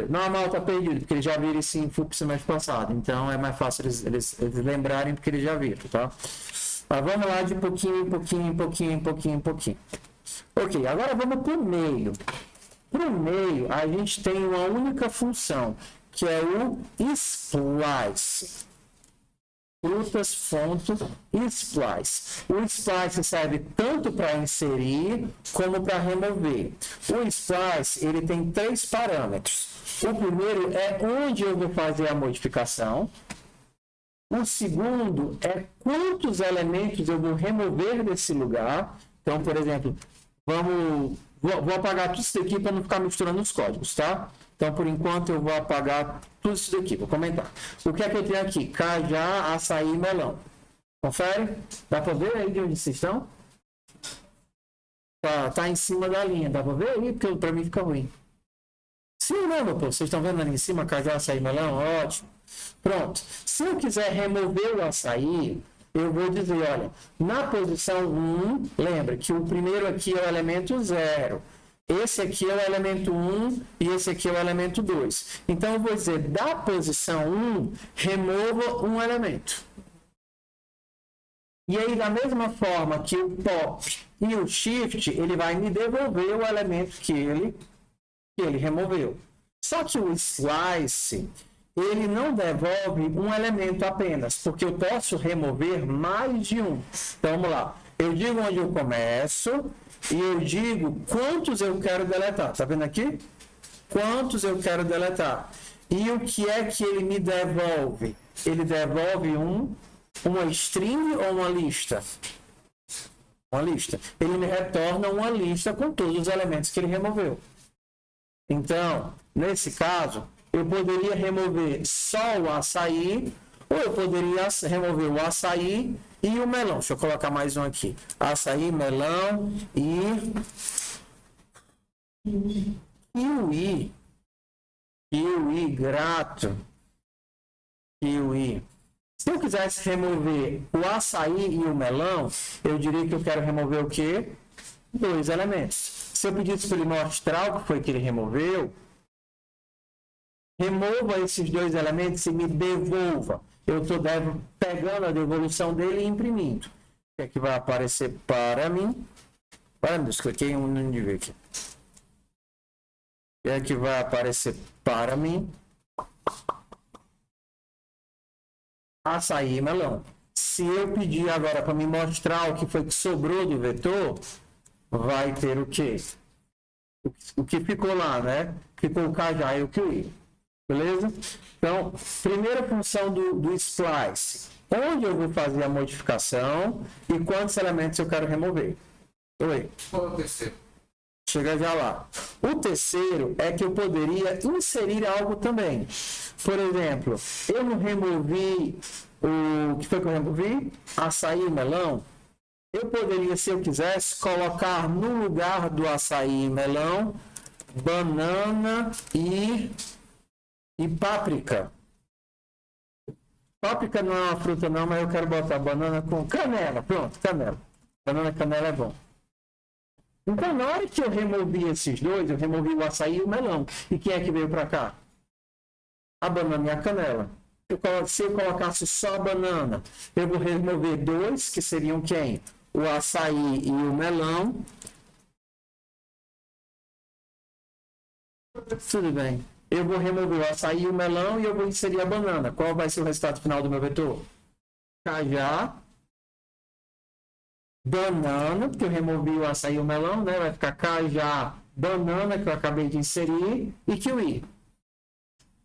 A: Normal tá perdido, porque eles já viram esse info semestre passado. Então é mais fácil eles lembrarem porque eles já viram, tá? Mas vamos lá de pouquinho. Ok, agora vamos para o meio. Para o meio, a gente tem uma única função, que é o splice. Frutas.splice. O splice serve tanto para inserir como para remover. O splice ele tem 3 parâmetros. O primeiro é onde eu vou fazer a modificação. O segundo é quantos elementos eu vou remover desse lugar. Então, por exemplo, vou apagar tudo isso daqui para não ficar misturando os códigos, tá? Então, por enquanto, eu vou apagar tudo isso daqui. Vou comentar. O que é que eu tenho aqui? Cajá, açaí e melão. Confere? Dá para ver aí de onde vocês estão? Tá em cima da linha. Dá para ver aí? Porque para mim fica ruim. Sim, não, meu povo. Vocês estão vendo ali em cima? Cajá, açaí e melão? Ótimo. Pronto. Se eu quiser remover o açaí, eu vou dizer, olha, na posição 1, lembra que o primeiro aqui é o elemento 0. Esse aqui é o elemento 1 e esse aqui é o elemento 2. Então, eu vou dizer, da posição 1, remova um elemento. E aí, da mesma forma que o pop e o shift, ele vai me devolver o elemento que ele removeu. Só que o slice, ele não devolve um elemento apenas, porque eu posso remover mais de um. Então, vamos lá. Eu digo onde eu começo e eu digo quantos eu quero deletar. Tá vendo aqui? Quantos eu quero deletar. E o que é que ele me devolve? Ele devolve uma string ou uma lista? Uma lista. Ele me retorna uma lista com todos os elementos que ele removeu. Então, nesse caso, eu poderia remover só o açaí, ou eu poderia remover o açaí e o melão. Deixa eu colocar mais um aqui. Açaí, melão e kiwi, grato, kiwi. Se eu quisesse remover o açaí e o melão, eu diria que eu quero remover o quê? 2 elementos. Se eu pedisse para ele mostrar o que foi que ele removeu, remova esses 2 elementos e me devolva. Eu estou pegando a devolução dele e imprimindo. O que é que vai aparecer para mim? Para mim, cliquei em um nível aqui. O que é que vai aparecer para mim? Açaí e melão. Se eu pedir agora para me mostrar o que foi que sobrou do vetor, vai ter o quê? O que ficou lá, né? Ficou o cajá e o kiwi. Beleza? Então, primeira função do splice. Onde eu vou fazer a modificação e quantos elementos eu quero remover. Oi.
C: Qual é o terceiro?
A: Chega já lá. O terceiro é que eu poderia inserir algo também. Por exemplo, eu não removi o que foi que eu removi? Açaí e melão. Eu poderia, se eu quisesse, colocar no lugar do açaí e melão, banana e páprica. Páprica não é uma fruta não, mas eu quero botar banana com canela. Pronto, canela. Banana e canela é bom. Então, na hora que eu removi esses 2, eu removi o açaí e o melão. E quem é que veio para cá? A banana e a canela. Se eu colocasse só a banana, eu vou remover 2, que seriam quem? O açaí e o melão. Tudo bem. Eu vou remover o açaí e o melão e eu vou inserir a banana. Qual vai ser o resultado final do meu vetor? Cajá, banana, porque eu removi o açaí e o melão, né? Vai ficar cajá, banana, que eu acabei de inserir, e kiwi.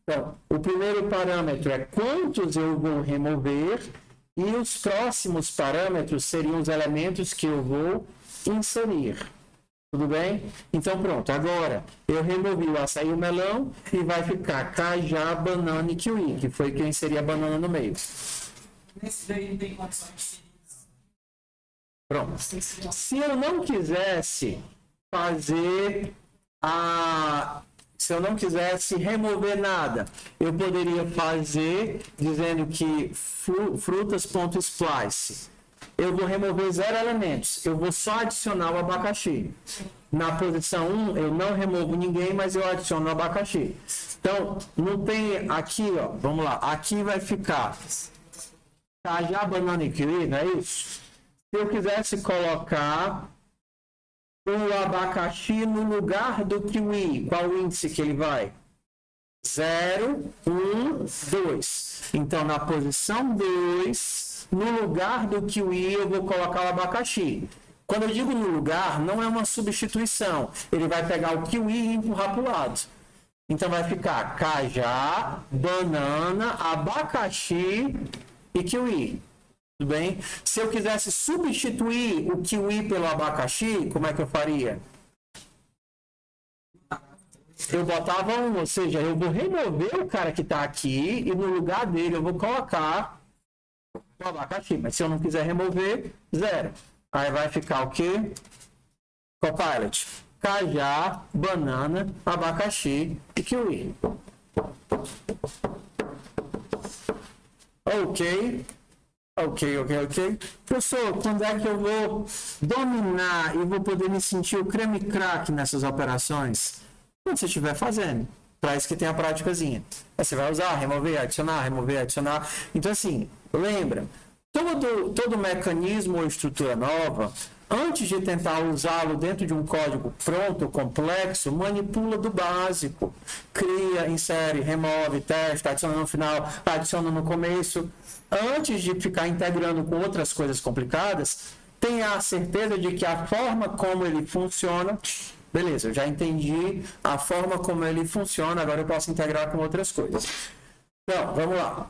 A: Então, o primeiro parâmetro é quantos eu vou remover e os próximos parâmetros seriam os elementos que eu vou inserir. Tudo bem? Então, pronto. Agora, eu removi o açaí e o melão e vai ficar cajá, banana e kiwi, que foi que eu inseri a banana no meio.
D: Nesse daí tem condições de seguir.
A: Pronto. Se eu não quisesse fazer se eu não quisesse remover nada, eu poderia fazer dizendo que frutas.splice. Eu vou remover 0 elementos. Eu vou só adicionar o abacaxi. Na posição 1, eu não removo ninguém, mas eu adiciono o abacaxi. Então, não tem aqui, ó, vamos lá. Aqui vai ficar cajá, banana e kiwi, não é isso? Se eu quisesse colocar o abacaxi no lugar do kiwi, qual o índice que ele vai? 0, 1, 2. Então, na posição 2, no lugar do kiwi, eu vou colocar o abacaxi. Quando eu digo no lugar, não é uma substituição. Ele vai pegar o kiwi e empurrar para o lado. Então, vai ficar cajá, banana, abacaxi e kiwi. Tudo bem? Se eu quisesse substituir o kiwi pelo abacaxi, como é que eu faria? Eu botava um, ou seja, eu vou remover o cara que está aqui e no lugar dele eu vou colocar o abacaxi. Mas se eu não quiser remover, 0. Aí vai ficar o quê? Copilot. Cajá, banana, abacaxi e kiwi. Ok. Professor, quando é que eu vou dominar e vou poder me sentir o creme crack nessas operações? Quando você estiver fazendo. Para isso que tem a práticazinha. Aí você vai usar, remover, adicionar. Então, assim, lembra, todo mecanismo ou estrutura nova, antes de tentar usá-lo dentro de um código pronto, complexo, manipula do básico. Cria, insere, remove, testa, adiciona no final, adiciona no começo. Antes de ficar integrando com outras coisas complicadas, tenha a certeza de que a forma como ele funciona, beleza, eu já entendi a forma como ele funciona, agora eu posso integrar com outras coisas. Então, vamos lá.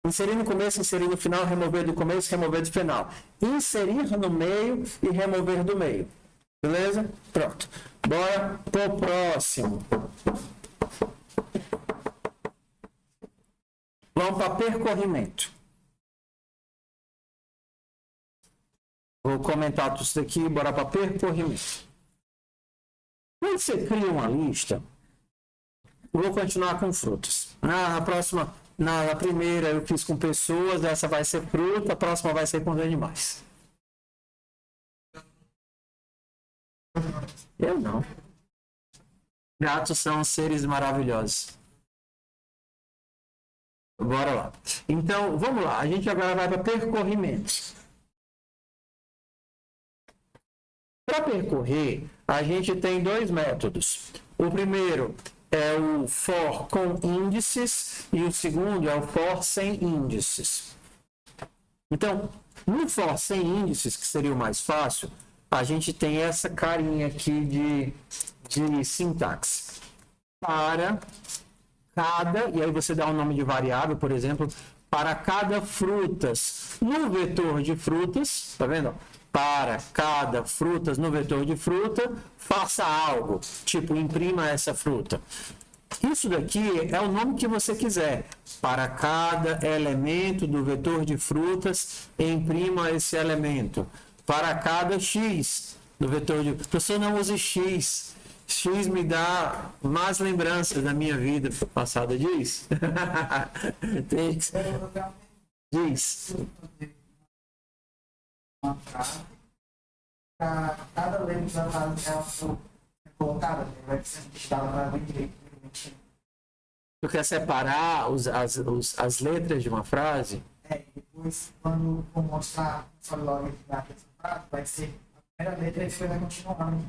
A: Inserir no começo, inserir no final, remover do começo, remover do final. Inserir no meio e remover do meio. Beleza? Pronto. Bora pro próximo. Vamos para percorrimento. Vou comentar tudo isso daqui, bora para percorrimento. Quando você cria uma lista, vou continuar com frutas. Na próxima, na primeira eu fiz com pessoas, essa vai ser fruta, a próxima vai ser com os animais. Eu não. Gatos são seres maravilhosos. Bora lá. Então, vamos lá. A gente agora vai para percorrimento. Para percorrer, a gente tem dois métodos. O primeiro é o for com índices e o segundo é o for sem índices. Então, no for sem índices, que seria o mais fácil, a gente tem essa carinha aqui de sintaxe. Para cada, e aí você dá um nome de variável, por exemplo, para cada frutas no vetor de frutas, tá vendo? Para cada frutas no vetor de fruta, faça algo, tipo imprima essa fruta. Isso daqui é o nome que você quiser. Para cada elemento do vetor de frutas, imprima esse elemento. Para cada x do vetor de... Professor, não use x. X me dá más lembranças da minha vida passada. Diz. Diz.
D: Uma frase, cada letra da frase é colocada, vai ser listada para a direita.
A: Tu quer separar as letras de uma frase?
D: É, depois, quando for mostrar só logo dessa frase, vai ser a primeira letra e depois vai continuando.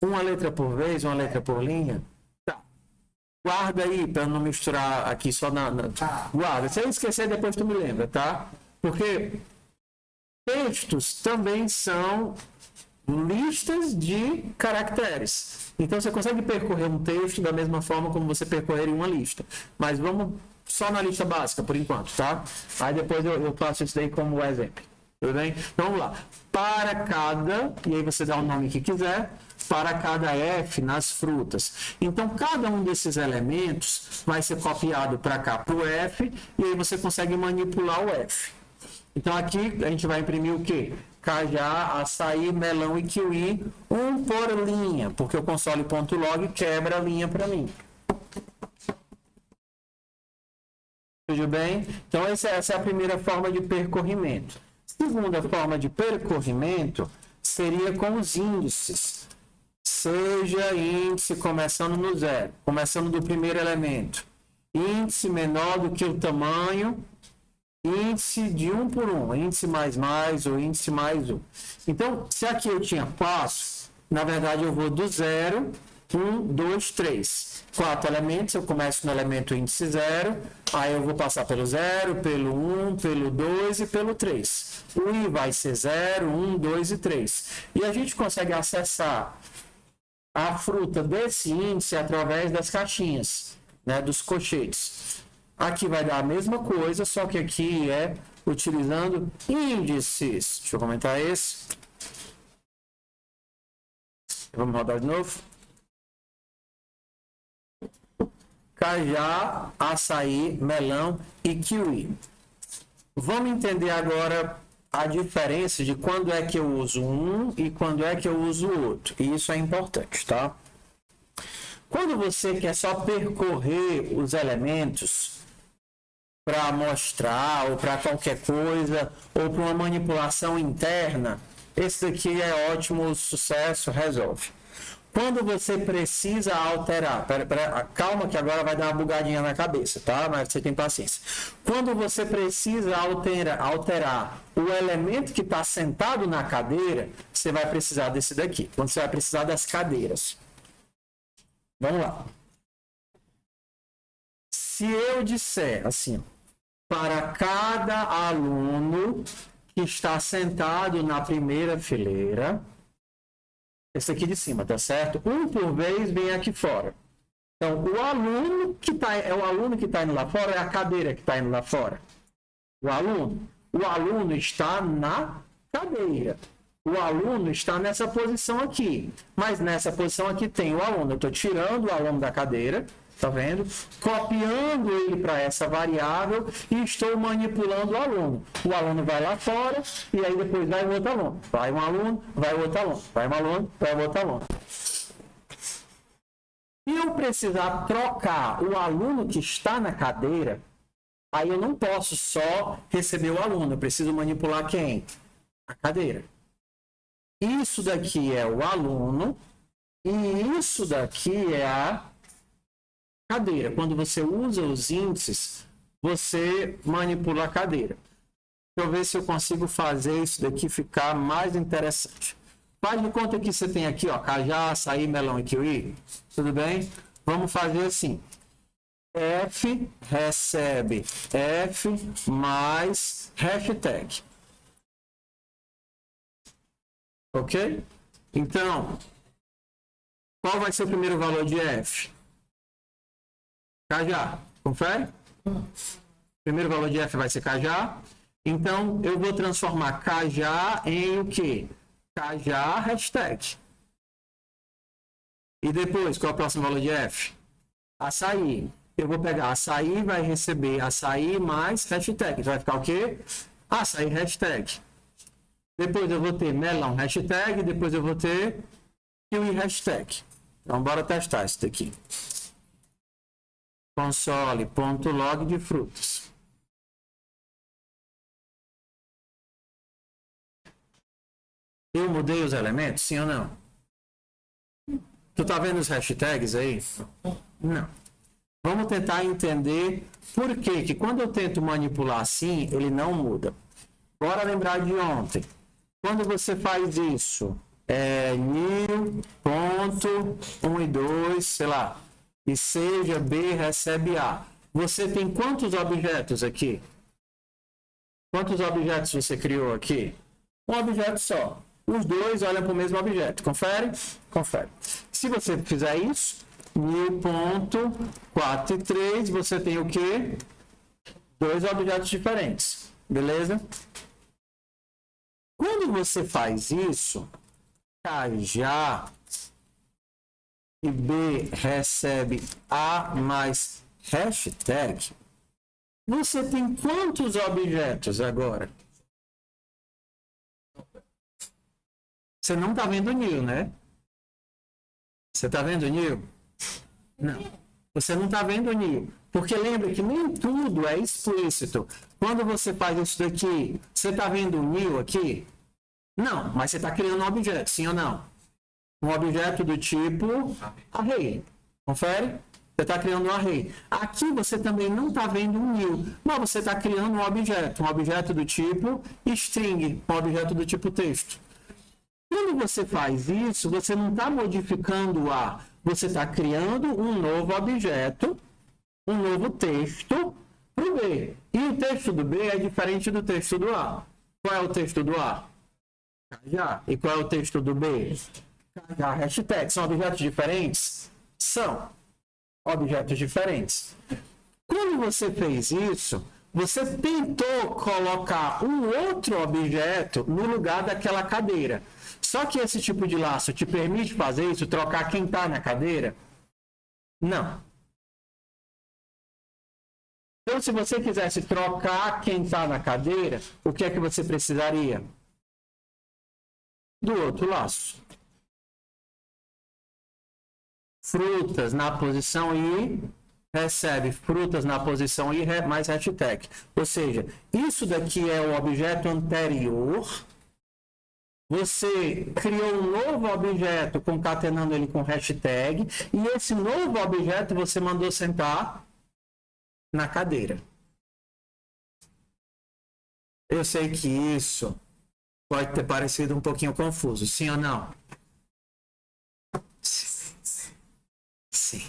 A: Uma letra por vez, uma letra por linha? Tá. Guarda aí, para não misturar aqui só
D: Tá.
A: Guarda. Se eu esquecer, depois tu me lembra, tá? Porque textos também são listas de caracteres. Então você consegue percorrer um texto da mesma forma como você percorreria uma lista. Mas vamos só na lista básica por enquanto, tá? Aí depois eu faço isso daí como exemplo. Tudo bem? Então vamos lá. Para cada, e aí você dá o nome que quiser, para cada F nas frutas. Então cada um desses elementos vai ser copiado para cá para o F, e aí você consegue manipular o F. Então aqui a gente vai imprimir o quê? Cajá, açaí, melão e kiwi, um por linha, porque o console.log quebra a linha para mim. Tudo bem? Então essa é a primeira forma de percorrimento. Segunda forma de percorrimento seria com os índices. seja índice começando no 0, começando do primeiro elemento. Índice menor do que o tamanho, índice de 1 por 1, índice mais ou índice mais 1. Então, se aqui eu tinha 4, na verdade eu vou do 0, 1, 2, 3. 4 elementos, eu começo no elemento índice 0, aí eu vou passar pelo 0, pelo 1, pelo 2 e pelo 3. O I vai ser 0, 1, 2 e 3. E a gente consegue acessar a fruta desse índice através das caixinhas, né, dos cochetes. Aqui vai dar a mesma coisa, só que aqui é utilizando índices. Deixa eu comentar esse. Vamos rodar de novo. Cajá, açaí, melão e kiwi. Vamos entender agora a diferença de quando é que eu uso um e quando é que eu uso o outro. E isso é importante, tá? Quando você quer só percorrer os elementos para mostrar ou para qualquer coisa ou para uma manipulação interna, esse daqui é ótimo, sucesso, resolve. Quando você precisa alterar, calma que agora vai dar uma bugadinha na cabeça, tá? Mas você tem paciência. Quando você precisa alterar o elemento que está sentado na cadeira, você vai precisar desse daqui. Quando você vai precisar das cadeiras. Vamos lá. Se eu disser assim, para cada aluno que está sentado na primeira fileira, esse aqui de cima, tá certo? Um por vez vem aqui fora. Então, o aluno que está indo lá fora, é a cadeira que está indo lá fora. O aluno está na cadeira. O aluno está nessa posição aqui. Mas nessa posição aqui tem o aluno. Eu estou tirando o aluno da cadeira, tá vendo? Copiando ele para essa variável e estou manipulando o aluno. O aluno vai lá fora e aí depois vai o outro aluno. Vai um aluno, vai o outro aluno. Vai um aluno, vai o outro aluno. Se eu precisar trocar o aluno que está na cadeira, aí eu não posso só receber o aluno. Eu preciso manipular quem? A cadeira. Isso daqui é o aluno e isso daqui é a cadeira. Quando você usa os índices, você manipula a cadeira. Deixa eu ver se eu consigo fazer isso daqui ficar mais interessante. Faz de conta que você tem aqui, ó, cajá, açaí, melão e kiwi. Tudo bem? Vamos fazer assim. F recebe F mais hashtag. Ok? Então, qual vai ser o primeiro valor de F? Cajá. Confere? Primeiro valor de F vai ser cajá. Então, eu vou transformar cajá em o quê? Cajá hashtag. E depois, qual é o próximo valor de F? Açaí. Eu vou pegar açaí, vai receber açaí mais hashtag. Então, vai ficar o quê? Açaí hashtag. Depois eu vou ter melão hashtag, depois eu vou ter kiwi hashtag. Então, bora testar isso daqui. Console.log de frutas. Eu mudei os elementos, sim ou não? Tu tá vendo os hashtags aí? Não. Vamos tentar entender por que quando eu tento manipular assim, ele não muda. Bora lembrar de ontem. Quando você faz isso, new, ponto, 1 e 2, sei lá, e seja B recebe A. Você tem quantos objetos aqui? Quantos objetos você criou aqui? Um objeto só. Os dois olham para o mesmo objeto. Confere? Confere. Se você fizer isso, new, ponto, 4 e 3, você tem o quê? Dois objetos diferentes. Beleza? Quando você faz isso, cajá e B recebe A mais hashtag, você tem quantos objetos agora? Você não está vendo o new, né? Você está vendo o new? Não. Você não está vendo o new. Porque lembra que nem tudo é explícito. Quando você faz isso daqui, você está vendo o new aqui? Não, mas você está criando um objeto, sim ou não? Um objeto do tipo array. Confere? Você está criando um array. Aqui você também não está vendo um new, mas você está criando um objeto do tipo string, um objeto do tipo texto. Quando você faz isso, você não está modificando o A, você está criando um novo objeto, um novo texto para o B. E o texto do B é diferente do texto do A. Qual é o texto do A? Já. E qual é o texto do B? Já. Hashtag. São objetos diferentes? São objetos diferentes. Quando você fez isso, você tentou colocar um outro objeto no lugar daquela cadeira. Só que esse tipo de laço te permite fazer isso, trocar quem está na cadeira? Não. Então, se você quisesse trocar quem está na cadeira, o que é que você precisaria? Do outro laço. Frutas na posição I, recebe frutas na posição I mais hashtag. Ou seja, isso daqui é o objeto anterior. Você criou um novo objeto concatenando ele com hashtag. E esse novo objeto você mandou sentar na cadeira. Eu sei que isso pode ter parecido um pouquinho confuso, sim ou não? Sim.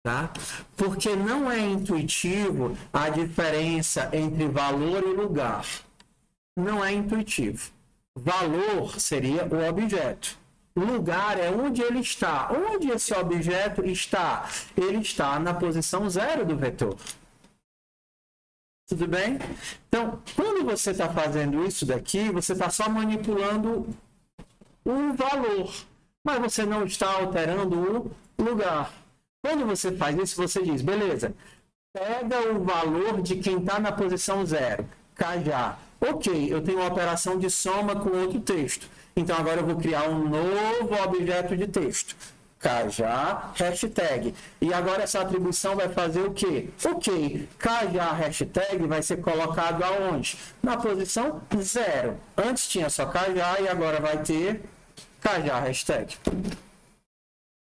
A: Tá? Porque não é intuitivo a diferença entre valor e lugar. Não é intuitivo. Valor seria o objeto. Lugar é onde ele está. Onde esse objeto está? Ele está na posição 0 do vetor. Tudo bem? Então, quando você está fazendo isso daqui, você está só manipulando o valor, mas você não está alterando o lugar. Quando você faz isso, você diz, beleza, pega o valor de quem está na posição 0, KJ. Ok, eu tenho uma operação de soma com outro texto. Então, agora eu vou criar um novo objeto de texto. KJ, hashtag. E agora essa atribuição vai fazer o quê? Ok, KJ, hashtag vai ser colocado aonde? Na posição 0. Antes tinha só KJ e agora vai ter KJ, hashtag.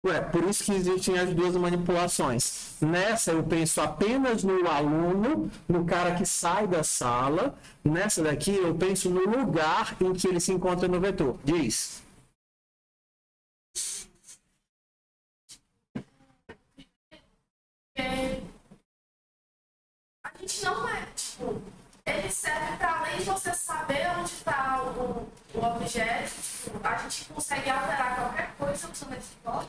A: Ué, por isso que existem as duas manipulações. Nessa eu penso apenas no aluno, no cara que sai da sala. Nessa daqui eu penso no lugar em que ele se encontra no vetor. Diz.
E: A gente não é, tipo, ele serve para além de você saber onde está o objeto, tipo, a gente consegue alterar qualquer coisa usando esse for.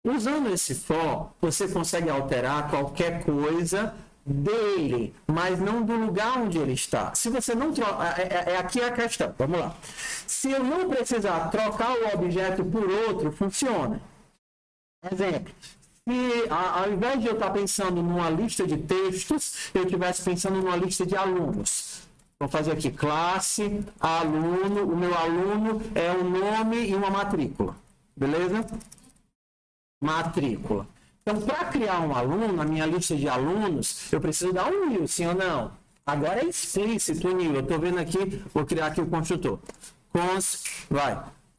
A: Usando esse for, você consegue alterar qualquer coisa dele, mas não do lugar onde ele está. Se você não troca, aqui é a questão, vamos lá. Se eu não precisar trocar o objeto por outro, funciona. Exemplo. Se ao invés de eu estar pensando numa lista de textos, eu estivesse pensando numa lista de alunos. Vou fazer aqui, classe, aluno, o meu aluno é um nome e uma matrícula. Beleza? Matrícula. Então, para criar um aluno, na minha lista de alunos, eu preciso dar um new, sim ou não? Agora é explícito o new. Eu estou vendo aqui, vou criar aqui o construtor.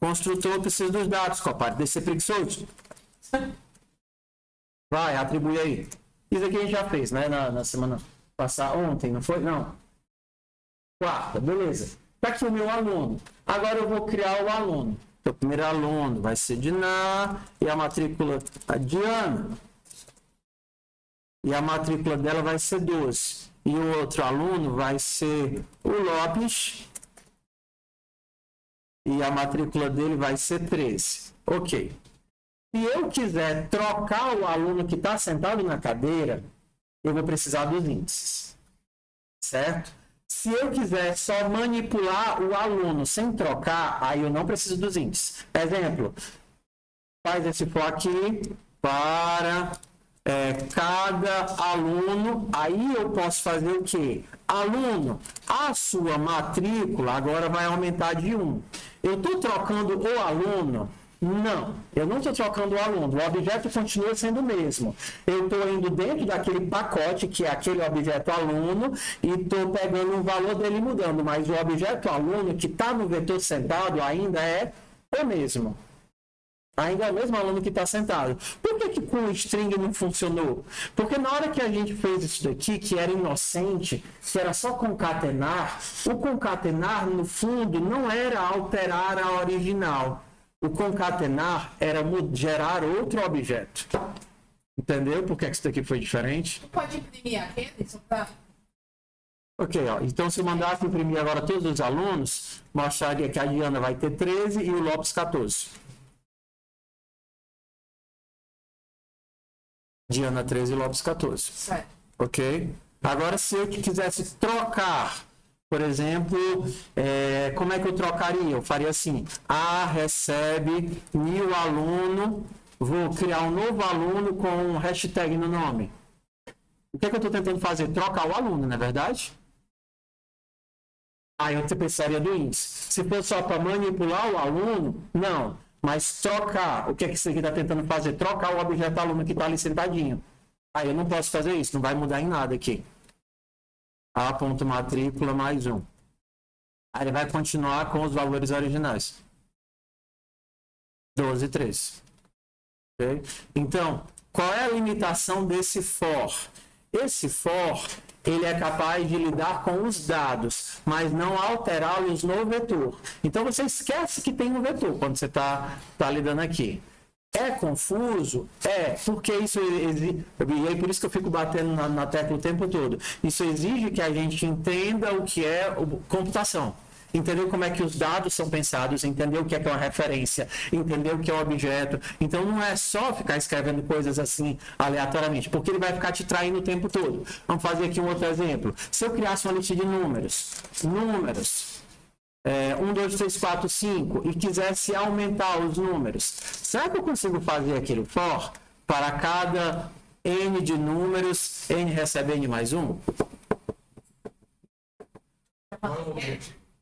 A: Construtor precisa dos dados, Copar, deixa ser preguiçoso. Vai, atribui aí. Isso aqui a gente já fez, né? Na semana passada, ontem, não foi? Não. Quarta, beleza. Está aqui o meu aluno. Agora eu vou criar o aluno. Então, o primeiro aluno vai ser Diná e a matrícula a Diana. E a matrícula dela vai ser 12. E o outro aluno vai ser o Lopes. E a matrícula dele vai ser 13. Ok. Se eu quiser trocar o aluno que está sentado na cadeira, eu vou precisar dos índices. Certo? Se eu quiser só manipular o aluno sem trocar, aí eu não preciso dos índices. Exemplo, faz esse for aqui para cada aluno, aí eu posso fazer o quê? Aluno, a sua matrícula agora vai aumentar de 1. Eu estou trocando o aluno? Não, eu não estou trocando o aluno, o objeto continua sendo o mesmo. Eu estou indo dentro daquele pacote, que é aquele objeto aluno, e estou pegando o valor dele e mudando, mas o objeto aluno que está no vetor sentado ainda é o mesmo. Ainda é o mesmo aluno que está sentado. Por que com o string não funcionou? Porque na hora que a gente fez isso daqui, que era inocente, que era só concatenar, o concatenar, no fundo, não era alterar a original. O concatenar era gerar outro objeto. Entendeu por que isso daqui foi diferente?
B: Pode imprimir aquele, só para...
A: Ok, ó. Então se eu mandasse imprimir agora todos os alunos, mostraria que a Diana vai ter 13 e o Lopes 14. Diana 13 e Lopes 14.
B: Certo.
A: Ok? Agora, se eu quisesse trocar, por exemplo, como é que eu trocaria? Eu faria assim: A recebe 1000 aluno, vou criar um novo aluno com um hashtag no nome. O que é que eu estou tentando fazer? Trocar o aluno, não é verdade? Aí eu precisaria do índice. Se for só para manipular o aluno, não. Mas trocar, o que é que isso aqui está tentando fazer? Trocar o objeto aluno que está ali sentadinho. Aí eu não posso fazer isso, não vai mudar em nada aqui. A.matrícula mais 1. Aí ele vai continuar com os valores originais. 12 e 13. Okay? Então, qual é a limitação desse for? Esse for, ele é capaz de lidar com os dados, mas não alterá-los no vetor. Então, você esquece que tem um vetor quando você está lidando aqui. É confuso? É, porque isso exige, e aí por isso que eu fico batendo na tecla o tempo todo. Isso exige que a gente entenda o que é computação. Entender como é que os dados são pensados, entender o que é uma referência, entender o que é um objeto. Então não é só ficar escrevendo coisas assim aleatoriamente, porque ele vai ficar te traindo o tempo todo. Vamos fazer aqui um outro exemplo. Se eu criasse uma lista de números, 1, 2, 3, 4, 5, e quisesse aumentar os números, será que eu consigo fazer aquele for para cada n de números, n recebe n mais 1?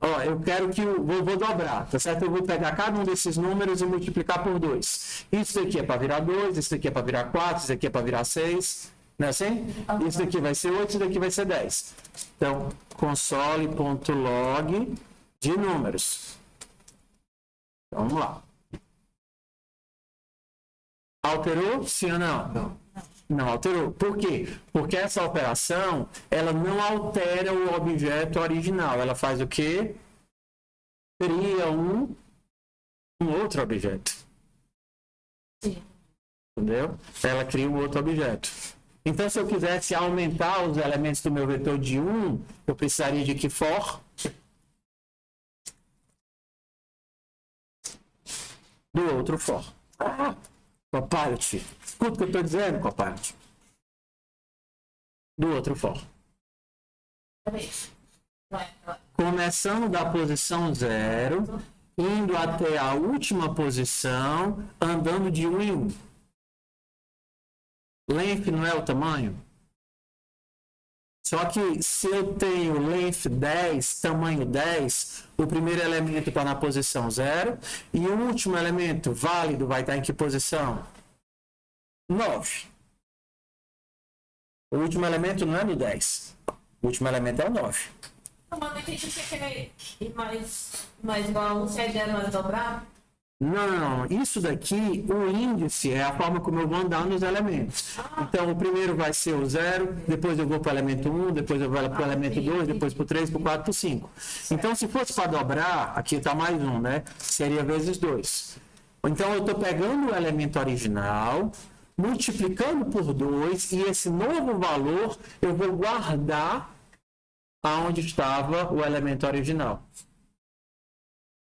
A: Ó, eu quero que vou dobrar, tá certo? Eu vou pegar cada um desses números e multiplicar por 2. Isso daqui é para virar 2, isso daqui é para virar 4, isso daqui é para virar 6, não é assim? Isso daqui vai ser 8, isso daqui vai ser 10. Então, console.log de números. Então, vamos lá. Alterou? Sim ou não? Não. Não alterou. Por quê? Porque essa operação, ela não altera o objeto original. Ela faz o quê? Cria um outro objeto.
B: Sim.
A: Entendeu? Ela cria um outro objeto. Então, se eu quisesse aumentar os elementos do meu vetor de 1, eu precisaria de que for? Do outro for. Copilot. Escuta o que eu estou dizendo, Copilot. Do outro for. Começando da posição 0, indo até a última posição, andando de 1 em 1. Length não é o tamanho? Só que se eu tenho length 10, tamanho 10, o primeiro elemento está na posição 0 e o último elemento válido vai estar em que posição? 9. O último elemento não é no 10. O último elemento é o 9.
B: Mas não entendi o que é ir mais igual a 1, se a ideia não é dobrar.
A: Não. Isso daqui, o índice é a forma como eu vou andar nos elementos. Então, o primeiro vai ser o 0, depois eu vou para o elemento 1, depois eu vou para o elemento 2, depois para o 3, para o 4, para o 5. Então, se fosse para dobrar, aqui está mais 1, né? Seria vezes 2. Então, eu estou pegando o elemento original, multiplicando por 2, e esse novo valor eu vou guardar aonde estava o elemento original.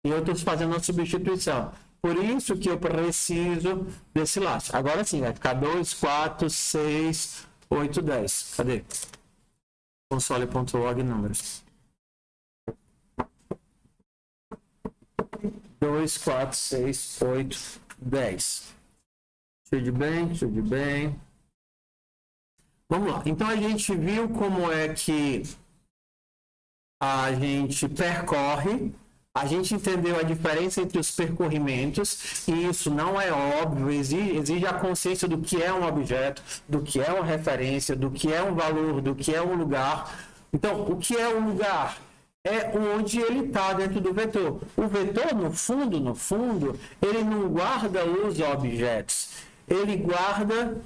A: E eu estou fazendo uma substituição. Por isso que eu preciso desse laço. Agora sim, vai ficar 2, 4, 6, 8, 10. Cadê? Console.log números. 2, 4, 6, 8, 10. Tudo bem. Vamos lá. Então a gente viu como é que a gente percorre. A gente entendeu a diferença entre os percorrimentos, e isso não é óbvio, exige a consciência do que é um objeto, do que é uma referência, do que é um valor, do que é um lugar. Então, o que é um lugar? é onde ele está dentro do vetor. O vetor, no fundo, ele não guarda os objetos, ele guarda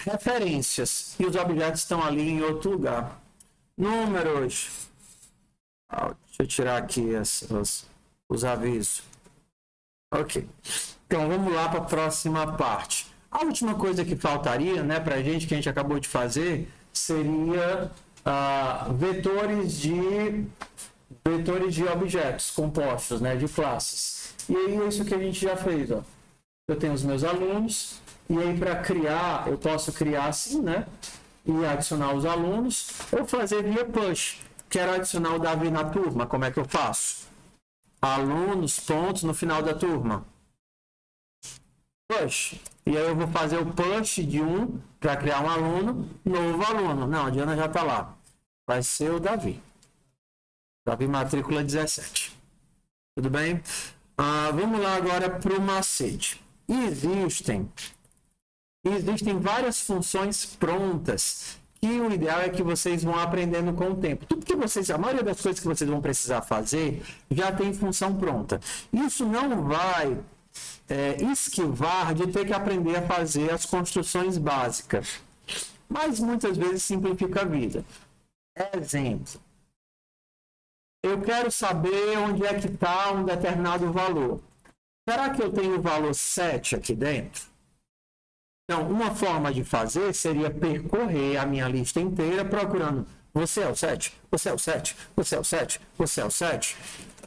A: referências. E os objetos estão ali em outro lugar. Números. Deixa eu tirar aqui os avisos. Ok. Então, vamos lá para a próxima parte. A última coisa que faltaria, né, para a gente, que a gente acabou de fazer, seria vetores de objetos compostos, né, de classes. E aí é isso que a gente já fez. Ó. Eu tenho os meus alunos, e aí para criar, eu posso criar assim, né, e adicionar os alunos, ou fazer via push. Quero adicionar o Davi na turma, como é que eu faço? Alunos, pontos, no final da turma. Push. E aí eu vou fazer o push de um para criar um aluno, novo aluno. Não, a Diana já está lá. Vai ser o Davi. Davi matrícula 17. Tudo bem? Vamos lá agora para o macete. Existem várias funções prontas que o ideal é que vocês vão aprendendo com o tempo. Tudo que a maioria das coisas que vocês vão precisar fazer já tem função pronta. Isso não vai esquivar de ter que aprender a fazer as construções básicas. Mas muitas vezes simplifica a vida. Exemplo. Eu quero saber onde é que está um determinado valor. Será que eu tenho o valor 7 aqui dentro? Então, uma forma de fazer seria percorrer a minha lista inteira procurando você é o 7, você é o 7, você é o 7, você é o 7.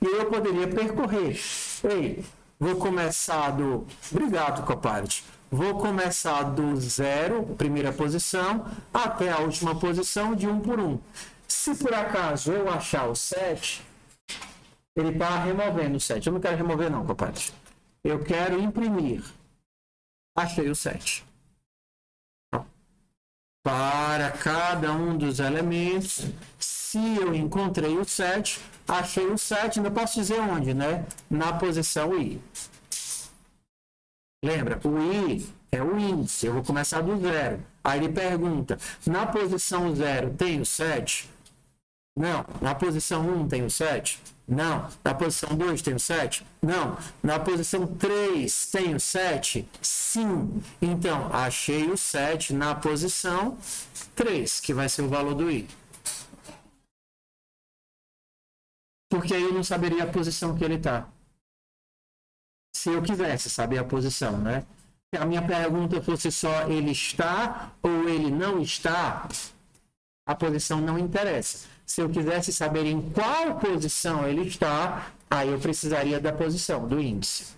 A: E eu poderia percorrer. Ei, vou começar do... Obrigado, Copilot. Vou começar do 0, primeira posição, até a última posição de 1 por 1. Se por acaso eu achar o 7, ele está removendo o 7. Eu não quero remover não, Copilot. Eu quero imprimir. Achei o 7. Para cada um dos elementos, se eu encontrei o 7, achei o 7, ainda posso dizer onde, né? Na posição I. Lembra? O I é o índice, eu vou começar do 0. Aí ele pergunta, na posição 0 tem o 7? Não. Na posição 1 tem o 7? Não. Na posição 2 tem o 7? Não. Na posição 3 tem o 7? Sim. Então, achei o 7 na posição 3, que vai ser o valor do I. Porque aí eu não saberia a posição que ele está. Se eu quisesse saber a posição, né? Se a minha pergunta fosse só ele está ou ele não está, a posição não interessa. Se eu quisesse saber em qual posição ele está, aí eu precisaria da posição, do índice.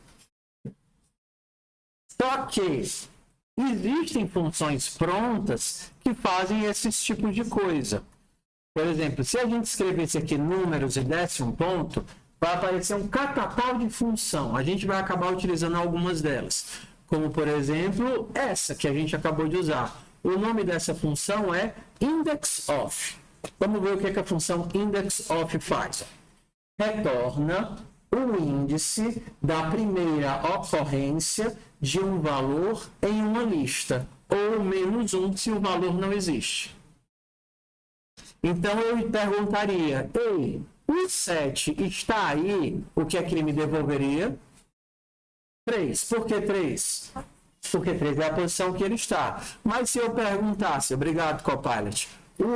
A: Só que existem funções prontas que fazem esses tipos de coisa. Por exemplo, se a gente escrevesse aqui números e desse um ponto, vai aparecer um catatal de função. A gente vai acabar utilizando algumas delas. Como, por exemplo, essa que a gente acabou de usar. O nome dessa função é indexOf. Vamos ver o que a função indexOf faz. Retorna o índice da primeira ocorrência de um valor em uma lista, ou -1 se o valor não existe. Então eu perguntaria, ei, o 7 está aí, o que é que ele me devolveria? 3. Por que 3? Porque 3 é a posição que ele está. Mas se eu perguntasse, obrigado, Copilot, o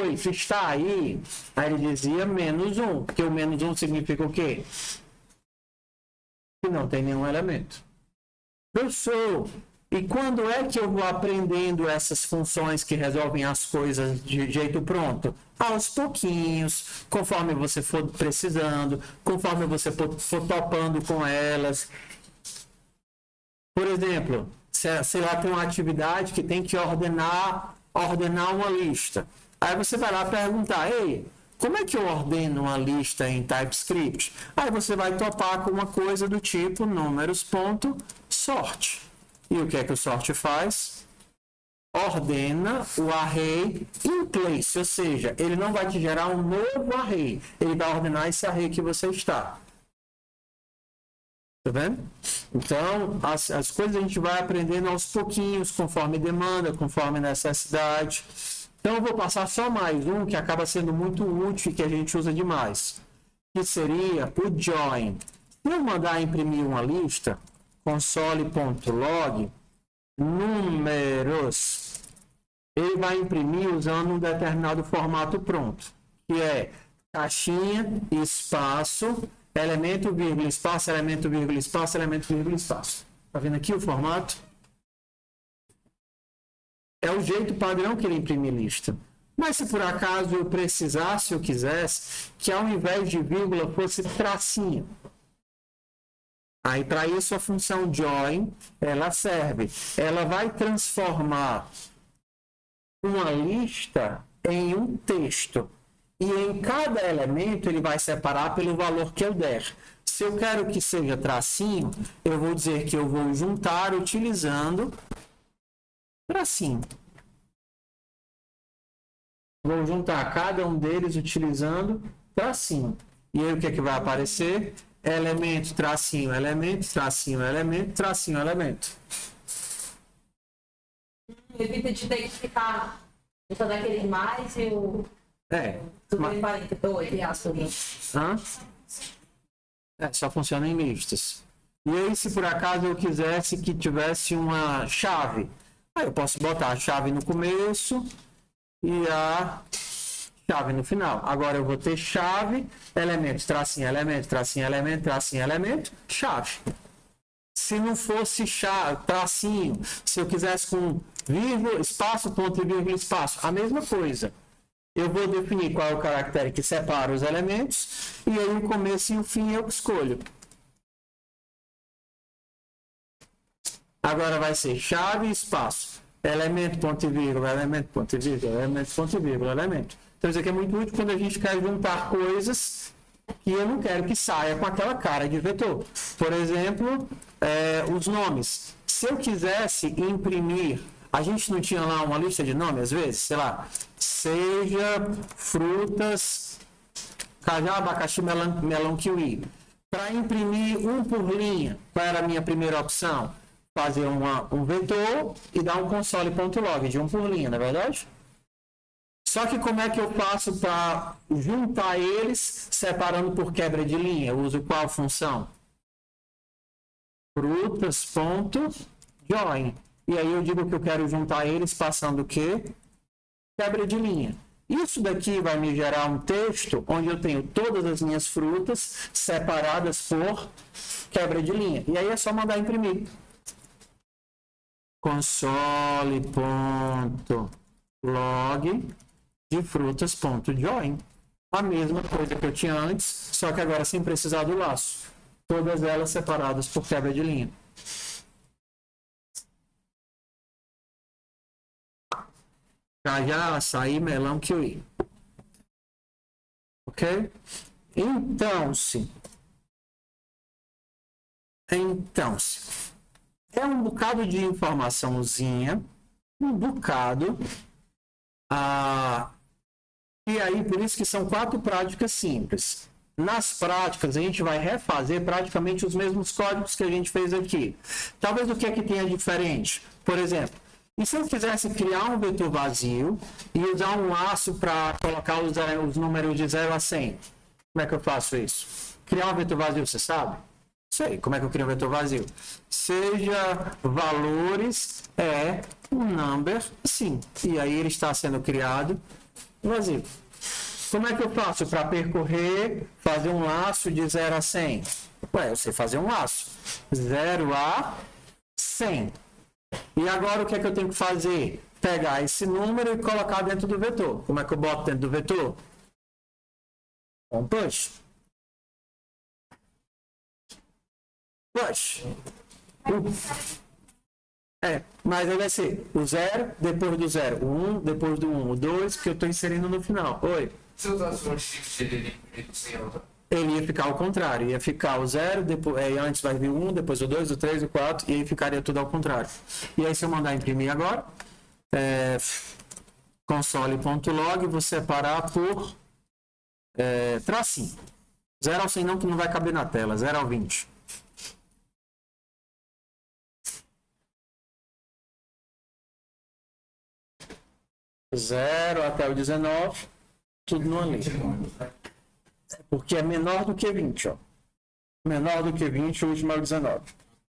A: 8 está aí, aí ele dizia -1, porque o -1 significa o quê? Que não tem nenhum elemento. Professor, e quando é que eu vou aprendendo essas funções que resolvem as coisas de jeito pronto? Aos pouquinhos, conforme você for precisando, conforme você for topando com elas. Por exemplo, sei lá, tem uma atividade que tem que ordenar uma lista. Aí você vai lá perguntar, ei, como é que eu ordeno uma lista em TypeScript? Aí você vai topar com uma coisa do tipo números.sort. E o que é que o sort faz? Ordena o array in place, ou seja, ele não vai te gerar um novo array, ele vai ordenar esse array que você está. Tá vendo? Então, as coisas a gente vai aprendendo aos pouquinhos, conforme demanda, conforme necessidade. Então eu vou passar só mais um que acaba sendo muito útil e que a gente usa demais, que seria o join. Se eu mandar imprimir uma lista, console.log, números, ele vai imprimir usando um determinado formato pronto, que é caixinha, espaço, elemento, vírgula, espaço, elemento, vírgula, espaço, elemento, vírgula, espaço. Tá vendo aqui o formato? É o jeito padrão que ele imprime lista. Mas se por acaso eu precisasse, eu quisesse, que ao invés de vírgula fosse tracinho. Aí para isso a função join, ela serve. Ela vai transformar uma lista em um texto. E em cada elemento ele vai separar pelo valor que eu der. Se eu quero que seja tracinho, eu vou dizer que eu vou juntar utilizando tracinho. Vou juntar cada um deles utilizando tracinho. E aí o que é que vai aparecer? Elemento, tracinho, elemento, tracinho, elemento, tracinho, elemento.
B: Evita de ter que ficar botando aquele mais e o... Tudo em 42 e as
A: Hã? Só funciona em listas. E aí, se por acaso eu quisesse que tivesse uma chave, aí eu posso botar a chave no começo e a chave no final. Agora eu vou ter chave, elemento, tracinho, elemento, tracinho, elemento, tracinho, elemento, chave. Se não fosse chave, tracinho, se eu quisesse com vírgula, espaço, ponto e vírgula, espaço, a mesma coisa. Eu vou definir qual é o caractere que separa os elementos e aí o começo e o fim eu escolho. Agora vai ser chave, espaço, elemento, ponto e vírgula, elemento, ponto e vírgula, elemento, ponto e vírgula, elemento. Então isso aqui é muito útil quando a gente quer juntar coisas que eu não quero que saia com aquela cara de vetor. Por exemplo, os nomes. Se eu quisesse imprimir, a gente não tinha lá uma lista de nomes às vezes, sei lá, seja, frutas, cajá, abacaxi, melão, kiwi. Para imprimir um por linha, qual era a minha primeira opção? Fazer um vetor e dar um console.log de um por linha, não é verdade? Só que como é que eu faço para juntar eles separando por quebra de linha? Eu uso qual função? Frutas.join. E aí eu digo que eu quero juntar eles passando o quê? Quebra de linha. Isso daqui vai me gerar um texto onde eu tenho todas as minhas frutas separadas por quebra de linha. E aí é só mandar imprimir. Console.log de frutas.join. A mesma coisa que eu tinha antes, só que agora sem precisar do laço. Todas elas separadas por quebra de linha. Cajá, açaí, melão, kiwi. Ok? Então-se. É um bocado de informaçãozinha. Um bocado. E aí, por isso que são 4 práticas simples. Nas práticas, a gente vai refazer praticamente os mesmos códigos que a gente fez aqui. Talvez o que é que tenha diferente? Por exemplo, e se eu quisesse criar um vetor vazio e usar um laço para colocar os números de 0 a 100? Como é que eu faço isso? Criar um vetor vazio, você sabe? Sei. Como é que eu crio um vetor vazio? Seja valores um number, sim. E aí ele está sendo criado vazio. Como é que eu faço para percorrer, fazer um laço de 0 a 100? Eu sei fazer um laço. 0 a 100. E agora o que é que eu tenho que fazer? Pegar esse número e colocar dentro do vetor. Como é que eu boto dentro do vetor? Um push. Push. Mas aí vai ser o 0, depois do 0, o 1, depois do 1, o 2, que eu estou inserindo no final. Oi.
C: Se eu usasse um shift, ele sem outra.
A: Ele ia ficar ao contrário, ia ficar o 0, depois, antes vai vir o 1, depois o 2, o 3, o 4, e aí ficaria tudo ao contrário. E aí se eu mandar imprimir agora, console.log, vou separar por tracinho. 0 ao 100 não, que não vai caber na tela, 0 ao 20. 0 até o 19, tudo numa linha. Porque é menor do que 20, ó. Menor do que 20, o último é o 19.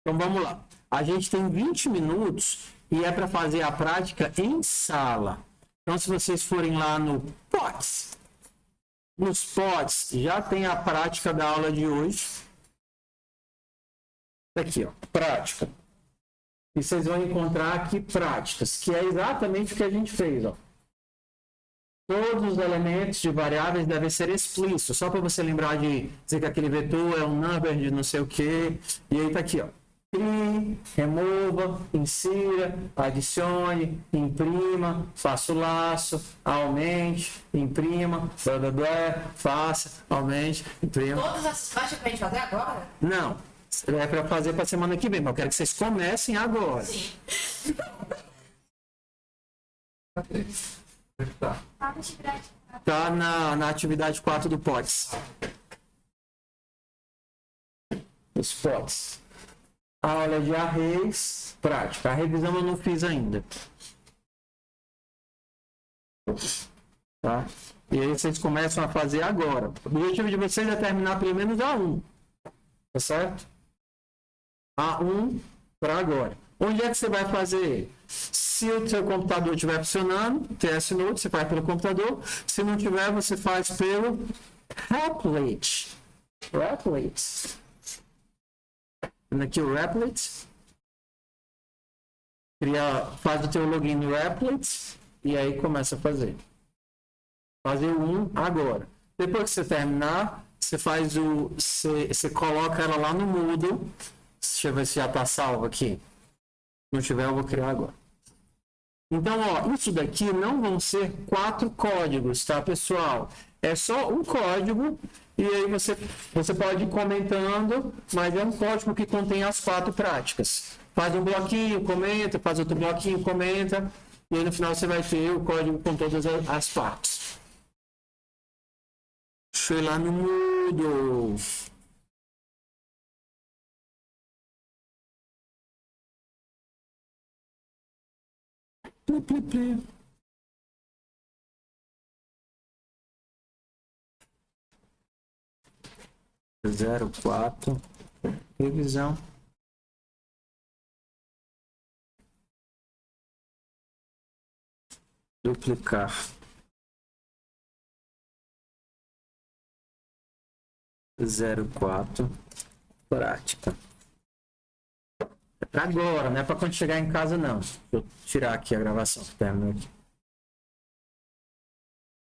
A: Então vamos lá. A gente tem 20 minutos e é para fazer a prática em sala. Então se vocês forem lá no POTS, nos POTS já tem a prática da aula de hoje. Aqui, ó, prática. E vocês vão encontrar aqui práticas, que é exatamente o que a gente fez, ó. Todos os elementos de variáveis devem ser explícitos, só para você lembrar de dizer que aquele vetor é um number de não sei o que. E aí tá aqui, ó. Crie, remova, insira, adicione, imprima, faça o laço, aumente, imprima, blá blá blá, faça, aumente, imprima.
B: Todas essas faixas pra gente fazer agora?
A: Não, é para fazer para semana que vem, mas eu quero que vocês comecem agora.
B: Sim.
A: Tá na atividade 4 do POTS. Os POTS. Aula de arrays, prática. A revisão eu não fiz ainda. Tá? E aí vocês começam a fazer agora. O objetivo de vocês é terminar pelo menos A1. Tá certo? A1 para agora. Onde é que você vai fazer? Se o seu computador estiver funcionando, TS Note, você faz pelo computador. Se não tiver, você faz pelo Replit. Replit. Aqui o Replit. Faz o teu login no Replit e aí começa a fazer. Fazer o 1 agora. Depois que você terminar, você faz você coloca ela lá no Moodle. Deixa eu ver se já está salvo aqui. Se não tiver, eu vou criar agora. Então, ó, isso daqui não vão ser 4 códigos, tá, pessoal? É só um código e aí você pode ir comentando, mas é um código que contém as 4 práticas. Faz um bloquinho, comenta, faz outro bloquinho, comenta, e aí no final você vai ter o código com todas as partes. Deixa eu ir lá no Moodle. Pli, pli, pli. Zero, 4, revisão. Duplicar. Zero, 4, prática. É para agora, não é para quando chegar em casa não. Deixa eu tirar aqui a gravação. Termina aqui.